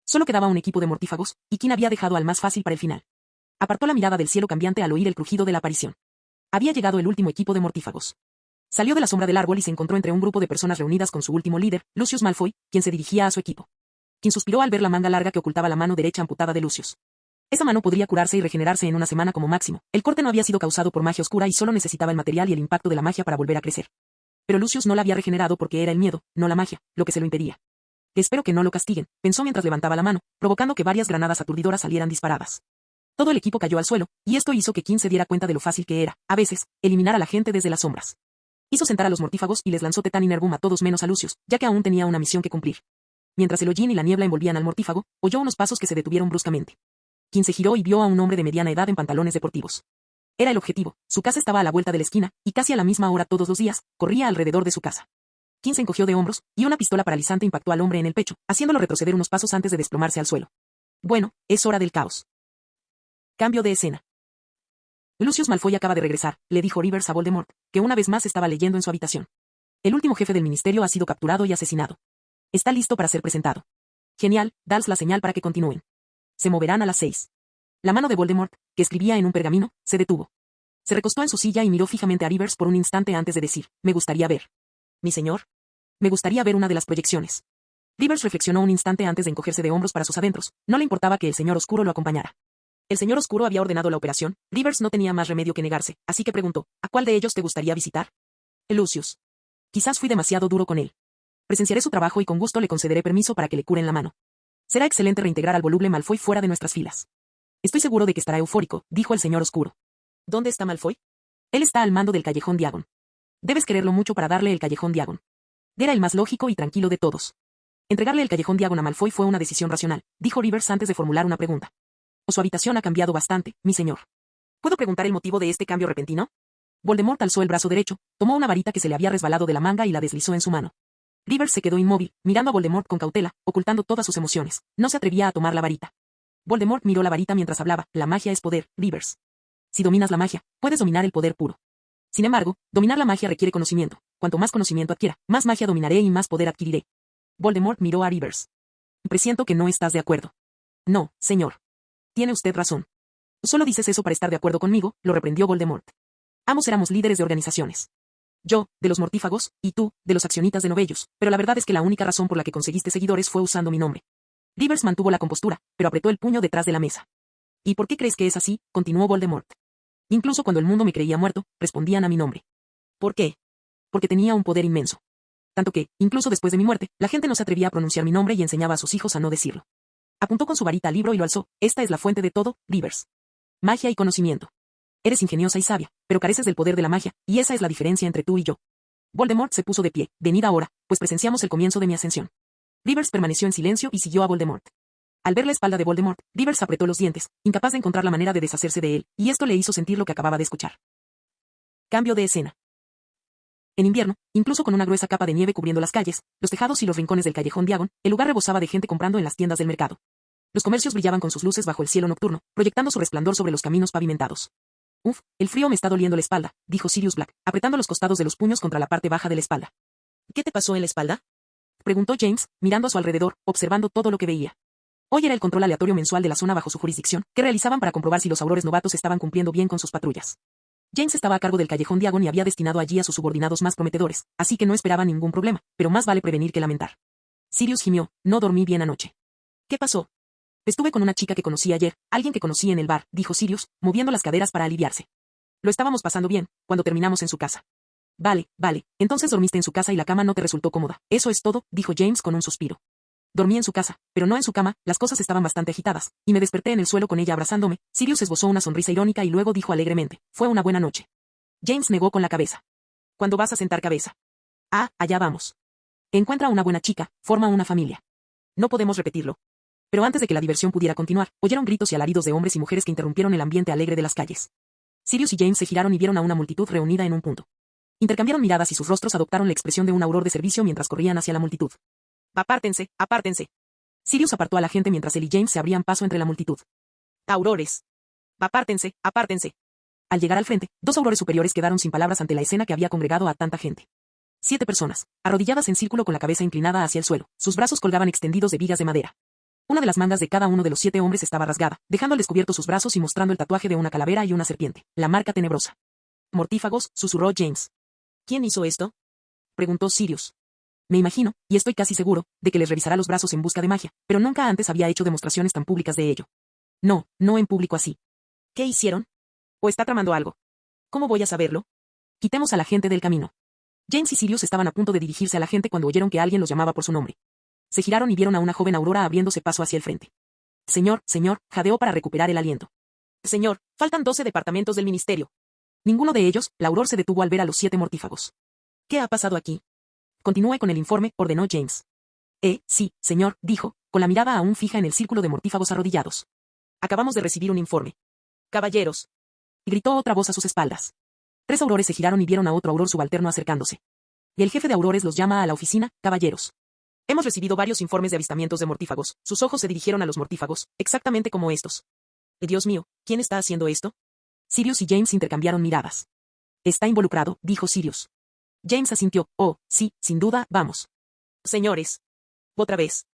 B: Solo quedaba un equipo de mortífagos, y Kim había dejado al más fácil para el final. Apartó la mirada del cielo cambiante al oír el crujido de la aparición. Había llegado el último equipo de mortífagos. Salió de la sombra del árbol y se encontró entre un grupo de personas reunidas con su último líder, Lucius Malfoy, quien se dirigía a su equipo. Kim suspiró al ver la manga larga que ocultaba la mano derecha amputada de Lucius. Esa mano podría curarse y regenerarse en una semana como máximo. El corte no había sido causado por magia oscura y solo necesitaba el material y el impacto de la magia para volver a crecer. Pero Lucius no la había regenerado porque era el miedo, no la magia, lo que se lo impedía. Espero que no lo castiguen, pensó mientras levantaba la mano, provocando que varias granadas aturdidoras salieran disparadas. Todo el equipo cayó al suelo, y esto hizo que Kim se diera cuenta de lo fácil que era, a veces, eliminar a la gente desde las sombras. Hizo sentar a los mortífagos y les lanzó Tetán Inergum a todos menos a Lucius, ya que aún tenía una misión que cumplir. Mientras el hollín y la niebla envolvían al mortífago, oyó unos pasos que se detuvieron bruscamente. Kim se giró y vio a un hombre de mediana edad en pantalones deportivos. Era el objetivo, su casa estaba a la vuelta de la esquina, y casi a la misma hora todos los días, corría alrededor de su casa. Kim se encogió de hombros, y una pistola paralizante impactó al hombre en el pecho, haciéndolo retroceder unos pasos antes de desplomarse al suelo. Bueno, es hora del caos. Cambio de escena. Lucius Malfoy acaba de regresar, le dijo Rivers a Voldemort, que una vez más estaba leyendo en su habitación. El último jefe del ministerio ha sido capturado y asesinado. Está listo para ser presentado. Genial, dales la señal para que continúen. Se moverán a las 6. La mano de Voldemort, que escribía en un pergamino, se detuvo. Se recostó en su silla y miró fijamente a Rivers por un instante antes de decir, me gustaría ver. ¿Mi señor? Me gustaría ver una de las proyecciones. Rivers reflexionó un instante antes de encogerse de hombros para sus adentros, no le importaba que el señor oscuro lo acompañara. El señor oscuro había ordenado la operación, Rivers no tenía más remedio que negarse, así que preguntó, ¿a cuál de ellos te gustaría visitar? Lucius. Quizás fui demasiado duro con él. Presenciaré su trabajo y con gusto le concederé permiso para que le curen la mano. Será excelente reintegrar al voluble Malfoy fuera de nuestras filas. Estoy seguro de que estará eufórico, dijo el señor oscuro. ¿Dónde está Malfoy? Él está al mando del Callejón Diagon. Debes quererlo mucho para darle el Callejón Diagon. Era el más lógico y tranquilo de todos. Entregarle el Callejón Diagon a Malfoy fue una decisión racional, dijo Rivers antes de formular una pregunta. O su habitación ha cambiado bastante, mi señor. ¿Puedo preguntar el motivo de este cambio repentino? Voldemort alzó el brazo derecho, tomó una varita que se le había resbalado de la manga y la deslizó en su mano. Rivers se quedó inmóvil, mirando a Voldemort con cautela, ocultando todas sus emociones. No se atrevía a tomar la varita. Voldemort miró la varita mientras hablaba. La magia es poder, Rivers. Si dominas la magia, puedes dominar el poder puro. Sin embargo, dominar la magia requiere conocimiento. Cuanto más conocimiento adquiera, más magia dominaré y más poder adquiriré. Voldemort miró a Rivers. Presiento que no estás de acuerdo. No, señor. Tiene usted razón. Solo dices eso para estar de acuerdo conmigo, lo reprendió Voldemort. Ambos éramos líderes de organizaciones. Yo, de los mortífagos, y tú, de los accionitas de Novellus, pero la verdad es que la única razón por la que conseguiste seguidores fue usando mi nombre. Rivers mantuvo la compostura, pero apretó el puño detrás de la mesa. ¿Y por qué crees que es así?, continuó Voldemort. Incluso cuando el mundo me creía muerto, respondían a mi nombre. ¿Por qué? Porque tenía un poder inmenso. Tanto que, incluso después de mi muerte, la gente no se atrevía a pronunciar mi nombre y enseñaba a sus hijos a no decirlo. Apuntó con su varita al libro y lo alzó. Esta es la fuente de todo, Rivers. Magia y conocimiento. Eres ingeniosa y sabia, pero careces del poder de la magia, y esa es la diferencia entre tú y yo. Voldemort se puso de pie. Venid ahora, pues presenciamos el comienzo de mi ascensión. Rivers permaneció en silencio y siguió a Voldemort. Al ver la espalda de Voldemort, Rivers apretó los dientes, incapaz de encontrar la manera de deshacerse de él, y esto le hizo sentir lo que acababa de escuchar. Cambio de escena. En invierno, incluso con una gruesa capa de nieve cubriendo las calles, los tejados y los rincones del Callejón Diagon, el lugar rebosaba de gente comprando en las tiendas del mercado. Los comercios brillaban con sus luces bajo el cielo nocturno, proyectando su resplandor sobre los caminos pavimentados. Uf, el frío me está doliendo la espalda, dijo Sirius Black, apretando los costados de los puños contra la parte baja de la espalda. ¿Qué te pasó en la espalda?, preguntó James, mirando a su alrededor, observando todo lo que veía. Hoy era el control aleatorio mensual de la zona bajo su jurisdicción, que realizaban para comprobar si los aurores novatos estaban cumpliendo bien con sus patrullas. James estaba a cargo del Callejón Diagon y había destinado allí a sus subordinados más prometedores, así que no esperaba ningún problema, pero más vale prevenir que lamentar. Sirius gimió, no dormí bien anoche. ¿Qué pasó? Estuve con una chica que conocí ayer, alguien que conocí en el bar, dijo Sirius, moviendo las caderas para aliviarse. Lo estábamos pasando bien, cuando terminamos en su casa. Vale, entonces dormiste en su casa y la cama no te resultó cómoda. Eso es todo, dijo James con un suspiro. Dormí en su casa, pero no en su cama, las cosas estaban bastante agitadas, y me desperté en el suelo con ella abrazándome. Sirius esbozó una sonrisa irónica y luego dijo alegremente, fue una buena noche. James negó con la cabeza. ¿Cuándo vas a sentar cabeza? Ah, allá vamos. Encuentra una buena chica, forma una familia. No podemos repetirlo. Pero antes de que la diversión pudiera continuar, oyeron gritos y alaridos de hombres y mujeres que interrumpieron el ambiente alegre de las calles. Sirius y James se giraron y vieron a una multitud reunida en un punto. Intercambiaron miradas y sus rostros adoptaron la expresión de un auror de servicio mientras corrían hacia la multitud. Apártense, apártense. Sirius apartó a la gente mientras él y James se abrían paso entre la multitud. Aurores. Apártense, apártense. Al llegar al frente, dos aurores superiores quedaron sin palabras ante la escena que había congregado a tanta gente. 7 personas, arrodilladas en círculo con la cabeza inclinada hacia el suelo, sus brazos colgaban extendidos de vigas de madera. Una de las mangas de cada uno de los 7 hombres estaba rasgada, dejando al descubierto sus brazos y mostrando el tatuaje de una calavera y una serpiente, la marca tenebrosa. Mortífagos, susurró James. ¿Quién hizo esto?, preguntó Sirius. Me imagino, y estoy casi seguro, de que les revisará los brazos en busca de magia, pero nunca antes había hecho demostraciones tan públicas de ello. No en público así. ¿Qué hicieron? ¿O está tramando algo? ¿Cómo voy a saberlo? Quitemos a la gente del camino. James y Sirius estaban a punto de dirigirse a la gente cuando oyeron que alguien los llamaba por su nombre. Se giraron y vieron a una joven aurora abriéndose paso hacia el frente. Señor, jadeó para recuperar el aliento. Señor, faltan 12 departamentos del ministerio. Ninguno de ellos, la auror se detuvo al ver a los 7 mortífagos. ¿Qué ha pasado aquí? Continúe con el informe, ordenó James. Sí, señor, dijo, con la mirada aún fija en el círculo de mortífagos arrodillados. Acabamos de recibir un informe. Caballeros. Gritó otra voz a sus espaldas. 3 aurores se giraron y vieron a otro auror subalterno acercándose. Y el jefe de aurores los llama a la oficina, caballeros. Hemos recibido varios informes de avistamientos de mortífagos. Sus ojos se dirigieron a los mortífagos, exactamente como estos. Dios mío, ¿quién está haciendo esto? Sirius y James intercambiaron miradas. Está involucrado, dijo Sirius. James asintió. Oh, sí, sin duda, vamos. Señores. Otra vez.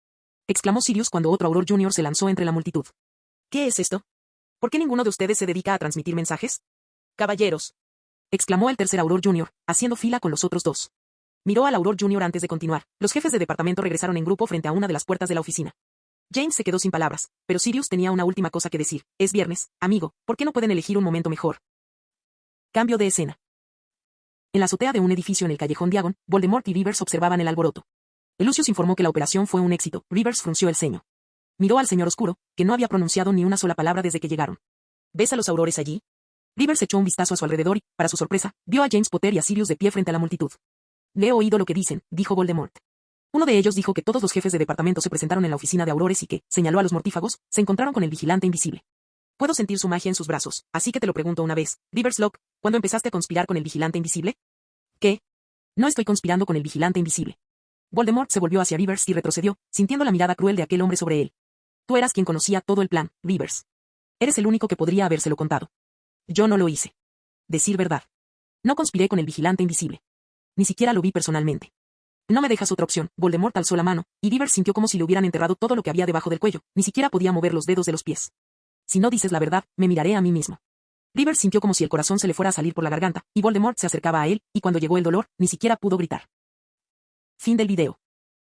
B: exclamó Sirius cuando otro Auror Jr. se lanzó entre la multitud. ¿Qué es esto? ¿Por qué ninguno de ustedes se dedica a transmitir mensajes? Caballeros, exclamó el tercer Auror Jr., haciendo fila con los otros dos. Miró al Auror Jr. antes de continuar. Los jefes de departamento regresaron en grupo frente a una de las puertas de la oficina. James se quedó sin palabras, pero Sirius tenía una última cosa que decir. Es viernes, amigo, ¿por qué no pueden elegir un momento mejor? Cambio de escena. En la azotea de un edificio en el callejón Diagon, Voldemort y Rivers observaban el alboroto. Lucius informó que la operación fue un éxito. Rivers frunció el ceño. Miró al señor oscuro, que no había pronunciado ni una sola palabra desde que llegaron. ¿Ves a los aurores allí? Rivers echó un vistazo a su alrededor y, para su sorpresa, vio a James Potter y a Sirius de pie frente a la multitud. Le he oído lo que dicen, dijo Voldemort. Uno de ellos dijo que todos los jefes de departamento se presentaron en la oficina de aurores y que, señaló a los mortífagos, se encontraron con el vigilante invisible. Puedo sentir su magia en sus brazos, así que te lo pregunto una vez, Rivers Locke, ¿cuándo empezaste a conspirar con el vigilante invisible? ¿Qué? No estoy conspirando con el vigilante invisible. Voldemort se volvió hacia Rivers y retrocedió, sintiendo la mirada cruel de aquel hombre sobre él. Tú eras quien conocía todo el plan, Rivers. Eres el único que podría habérselo contado. Yo no lo hice. Decir verdad. No conspiré con el vigilante invisible. Ni siquiera lo vi personalmente. No me dejas otra opción. Voldemort alzó la mano, y Rivers sintió como si le hubieran enterrado todo lo que había debajo del cuello, ni siquiera podía mover los dedos de los pies. Si no dices la verdad, me miraré a mí mismo. Rivers sintió como si el corazón se le fuera a salir por la garganta, y Voldemort se acercaba a él, y cuando llegó el dolor, ni siquiera pudo gritar. Fin del video.